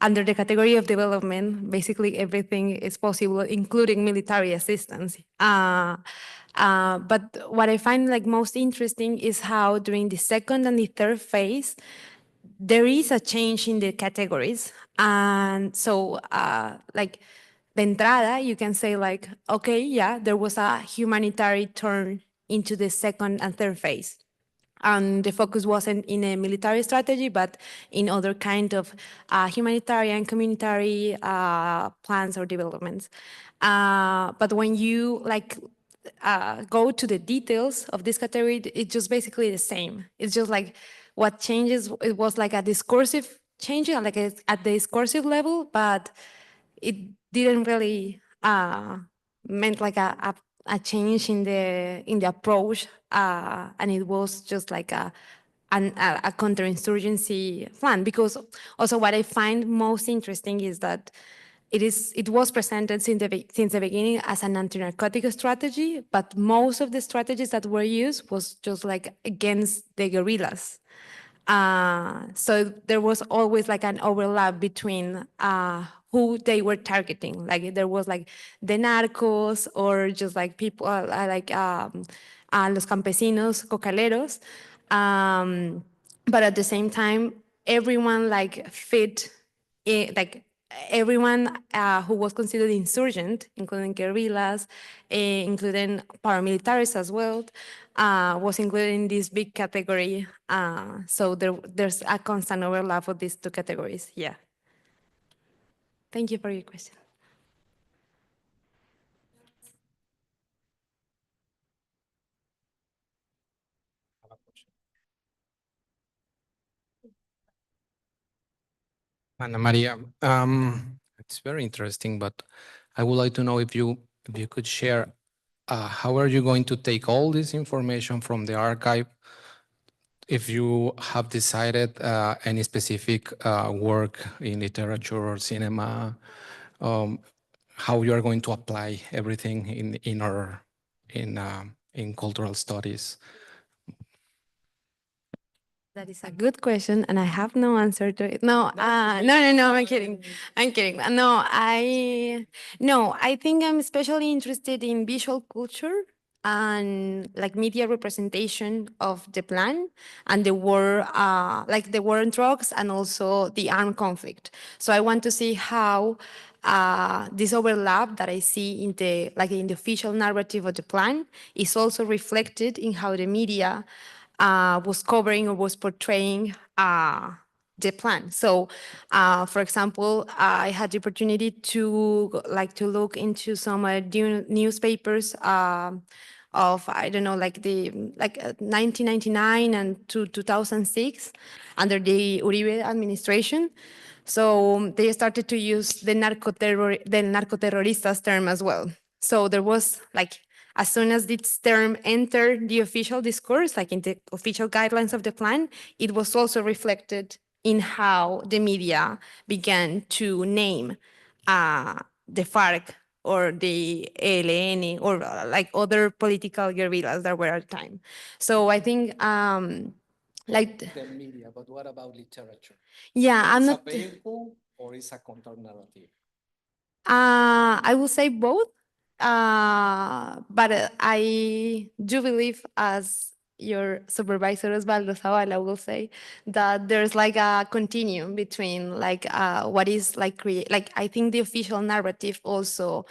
under the category of development. Basically everything is possible, including military assistance. But what I find like most interesting is how during the second and the third phase there is a change in the categories. And so like the entrada, you can say like, okay, yeah, there was a humanitarian turn into the second and third phase. And the focus wasn't in a military strategy, but in other kind of humanitarian, communitary plans or developments. But when you like go to the details of this category, it's just basically the same. It's just like what changes, it was like a discursive change, like at the discursive level, but it didn't really meant like a change in the approach, and it was just like a counterinsurgency plan. Because also what I find most interesting is that it was presented since the beginning as an anti-narcotic strategy, but most of the strategies that were used was just like against the guerrillas. So there was always like an overlap between who they were targeting. Like there was like the narcos or just like people like los campesinos, cocaleros. But at the same time, everyone like fit, like everyone who was considered insurgent, including guerrillas, including paramilitaries as well, was included in this big category. So there's a constant overlap of these two categories. Yeah. Thank you for your question.
Ana Maria, it's very interesting, but I would like to know if you could share how are you going to take all this information from the archive? If you have decided any specific work in literature or cinema, how you are going to apply everything in cultural studies.
That is a good question, and I have no answer to it. No, no, I'm kidding. I'm kidding. No, I think I'm especially interested in visual culture and like media representation of the plan and the war, like the war on drugs and also the armed conflict. So I want to see how this overlap that I see in the official narrative of the plan is also reflected in how the media was covering or was portraying the plan. So, for example, I had the opportunity to look into some newspapers of, I don't know, like 1999 and to 2006 under the Uribe administration. So they started to use the narcoterroristas term as well. So there was like, as soon as this term entered the official discourse, like in the official guidelines of the plan, it was also reflected in how the media began to name the FARC or the ELN or like other political guerrillas that were at the time. So I think like
The media, but what about literature?
yeah, I'm not.
Is a vehicle or is a counter narrative?
I will say both, but I do believe as your supervisor Osvaldo Zavala will say, that there's like a continuum between like what is like I think the official narrative also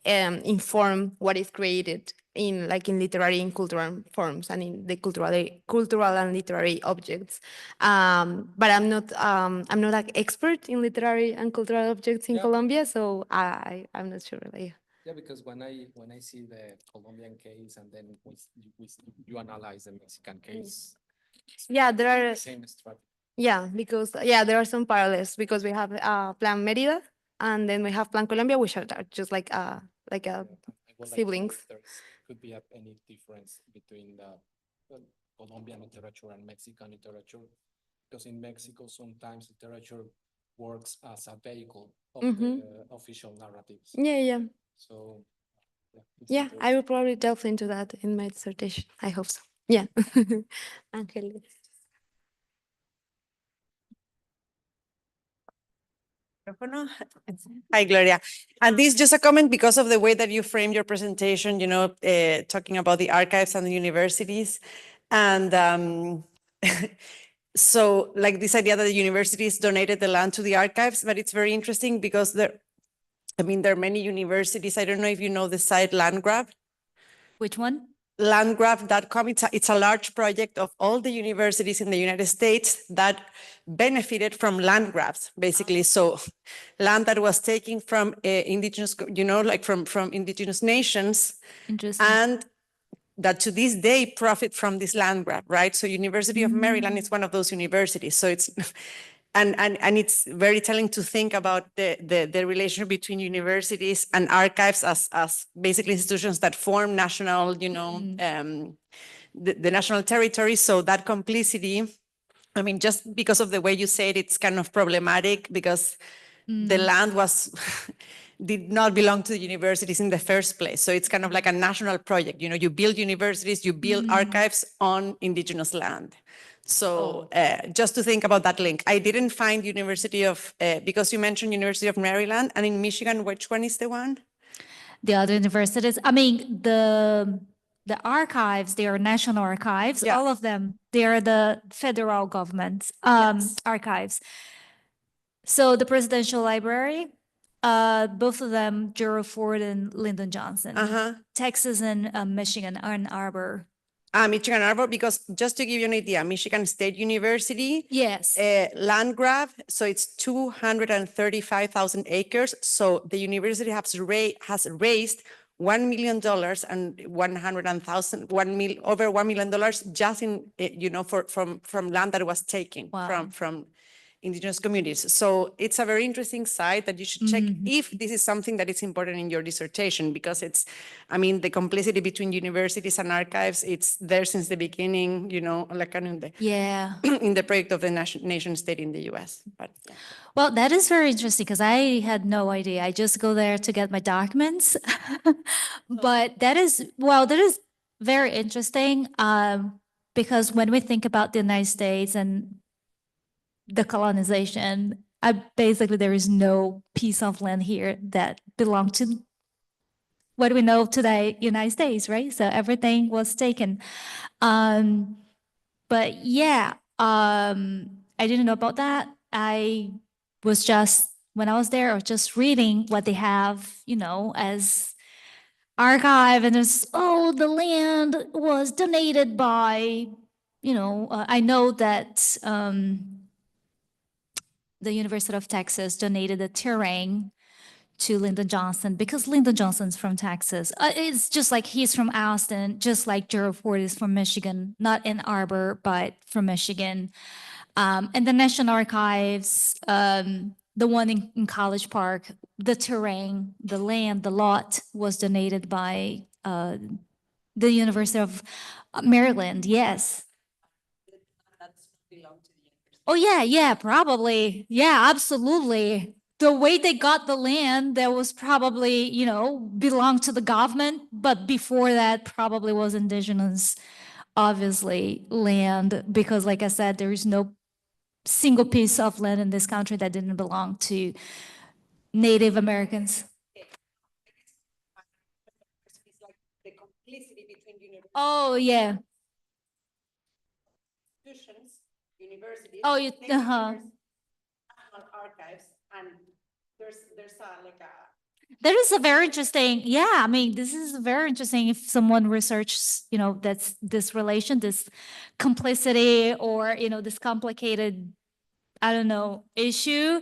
inform what is created in literary and cultural forms and in the cultural and literary objects. But I'm not like expert in literary and cultural objects in Colombia, so I'm not sure. Like,
Yeah, because when I see the Colombian case and then you analyze the Mexican case,
yeah, there are.
the same strategy.
Yeah, because there are some parallels because we have Plan Merida and then we have Plan Colombia, which are just like
I would like to know
siblings.
if could be any difference between the Colombian literature and Mexican literature, because in Mexico sometimes literature works as a vehicle of the official narratives.
Yeah.
So
Yeah, I will probably delve into that in my dissertation. I hope so. Yeah. Angeles.
Micrófono. Hi, Gloria. And this is just a comment because of the way that you framed your presentation, talking about the archives and the universities. And so like this idea that the universities donated the land to the archives, but it's very interesting because there are many universities. I don't know if you know the site Landgrab.
Which one?
Landgrab.com. It's a large project of all the universities in the United States that benefited from land grabs, basically. So land that was taken from indigenous, from indigenous nations,
Interesting.
and that to this day profit from this land grab, right? So University of Maryland is one of those universities. So it's and it's very telling to think about the relationship between universities and archives as basically institutions that form national, the national territory. So that complicity, just because of the way you said, it's kind of problematic because the land did not belong to the universities in the first place. So it's kind of like a national project. You build universities, you build archives on indigenous land. So just to think about that link. I didn't find University of, because you mentioned University of Maryland, and in Michigan, which one is the one?
The other universities, the archives, they are national archives,
Yeah.
all of them, they are the federal government archives. So the Presidential Library, both of them, Gerald Ford and Lyndon Johnson. Texas and Michigan, Ann Arbor.
Michigan Arbor, because just to give you an idea, Michigan State University,
Yes.
land grab, so it's 235,000 acres. So the university has raised $1 million and over $1 million just in, from land that was taken from indigenous communities. So it's a very interesting site that you should check if this is something that is important in your dissertation, because it's, the complicity between universities and archives, it's there since the beginning, like kind of in the project of the nation state in the US. But yeah.
Well, that is very interesting because I had no idea. I just go there to get my documents. But that is very interesting because when we think about the United States and the colonization, basically there is no piece of land here that belonged to what we know today, United States, right? So everything was taken. But yeah, I didn't know about that. I was just, when I was there, I was just reading what they have, as archive, and there's, the land was donated by, I know that the University of Texas donated the terrain to Lyndon Johnson because Lyndon Johnson's from Texas. It's just like he's from Austin, just like Gerald Ford is from Michigan, not Ann Arbor, but from Michigan. And the National Archives, the one in College Park, the terrain, the land, the lot was donated by the University of Maryland, yes. Oh, yeah, probably. Yeah, absolutely. The way they got the land, that was probably, belonged to the government. But before that, probably was indigenous, obviously, land. Because like I said, there is no single piece of land in this country that didn't belong to Native Americans. Oh, yeah.
universities.
Oh, you,
National National Archives, and there's like a.
There is a very interesting, yeah, I mean, this is very interesting if someone researches, that's this relation, this complicity or, this complicated, I don't know, issue.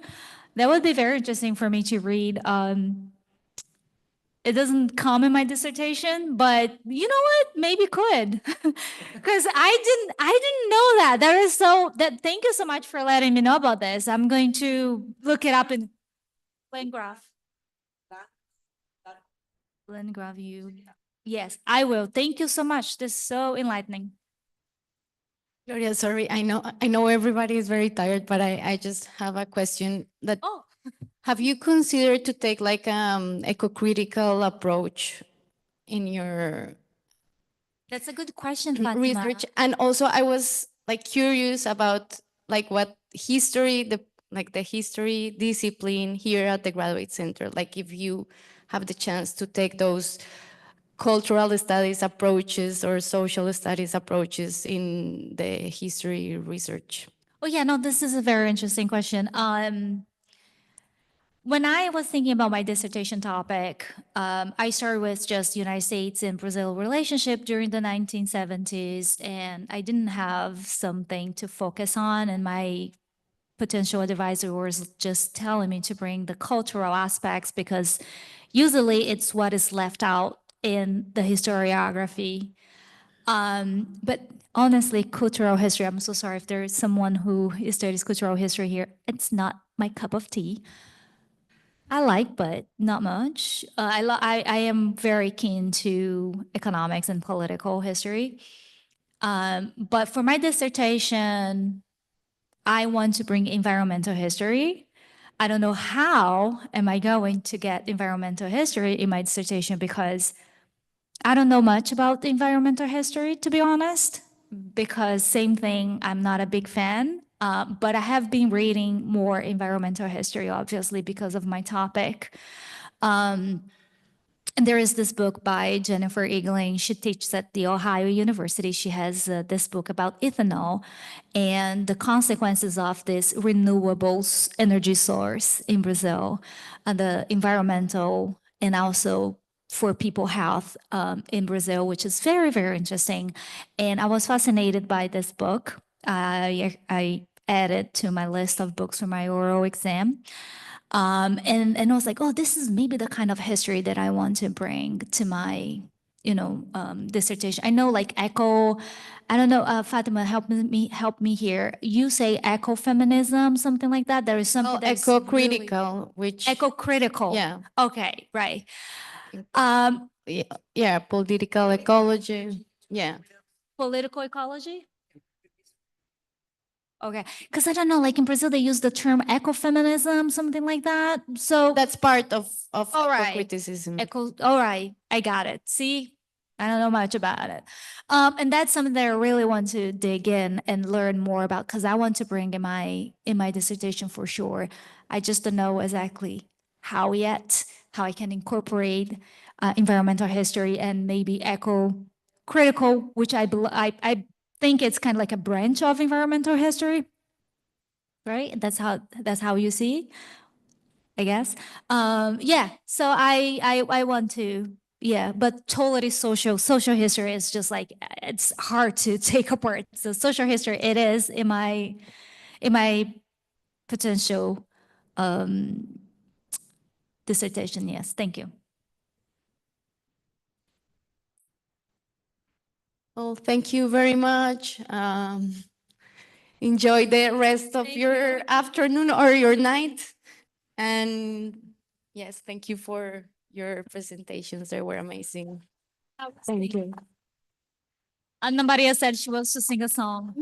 That would be very interesting for me to read. It doesn't come in my dissertation, but you know what? Maybe could. Because I didn't know that. Thank you so much for letting me know about this. I'm going to look it up in Landgraf. Landgraf, you. Yes, I will. Thank you so much. This is so enlightening.
Gloria, sorry, I know everybody is very tired, but I just have a question that
Oh,
have you considered to take like eco-critical approach in your
that's a good question, Fatima.
research? And also I was like curious about like what history, the history discipline here at the Graduate Center, like if you have the chance to take those cultural studies approaches or social studies approaches in the history research.
Oh yeah, no, this is a very interesting question. When I was thinking about my dissertation topic, I started with just United States and Brazil relationship during the 1970s, and I didn't have something to focus on, and my potential advisor was just telling me to bring the cultural aspects because usually it's what is left out in the historiography. But honestly, cultural history, I'm so sorry if there's someone who studies cultural history here, it's not my cup of tea. I like, but not much. I am very keen to economics and political history. But for my dissertation, I want to bring environmental history. I don't know how am I going to get environmental history in my dissertation because I don't know much about environmental history, to be honest, because same thing, I'm not a big fan. But I have been reading more environmental history, obviously, because of my topic. And there is this book by Jennifer Eagling. She teaches at the Ohio University. She has this book about ethanol and the consequences of this renewables energy source in Brazil, and the environmental and also for people health in Brazil, which is very, very interesting. And I was fascinated by this book. I added to my list of books for my oral exam. And I was like, oh, this is maybe the kind of history that I want to bring to my, dissertation. I know like eco, I don't know, Fatima, help me here. You say ecofeminism, something like that. There is something that's
Eco-critical, which
eco-critical.
yeah,
Okay, right.
yeah, political ecology, yeah.
Political ecology. Okay, because I don't know, like in Brazil, they use the term ecofeminism, something like that. So
That's part of
all right.
eco-criticism.
All right, I got it. See, I don't know much about it. And that's something that I really want to dig in and learn more about because I want to bring in my dissertation for sure. I just don't know exactly how yet, how I can incorporate environmental history and maybe eco-critical, which I think it's kind of like a branch of environmental history, right? That's how you see, I guess. Yeah. So I want to, yeah, but totally social history is just like it's hard to take apart. So social history, it is in my potential dissertation. Yes. Thank you.
Well, thank you very much. Enjoy the rest of your afternoon or your night. And yes, thank you for your presentations. They were amazing. Thank you.
Ana Maria said she wants to sing a song.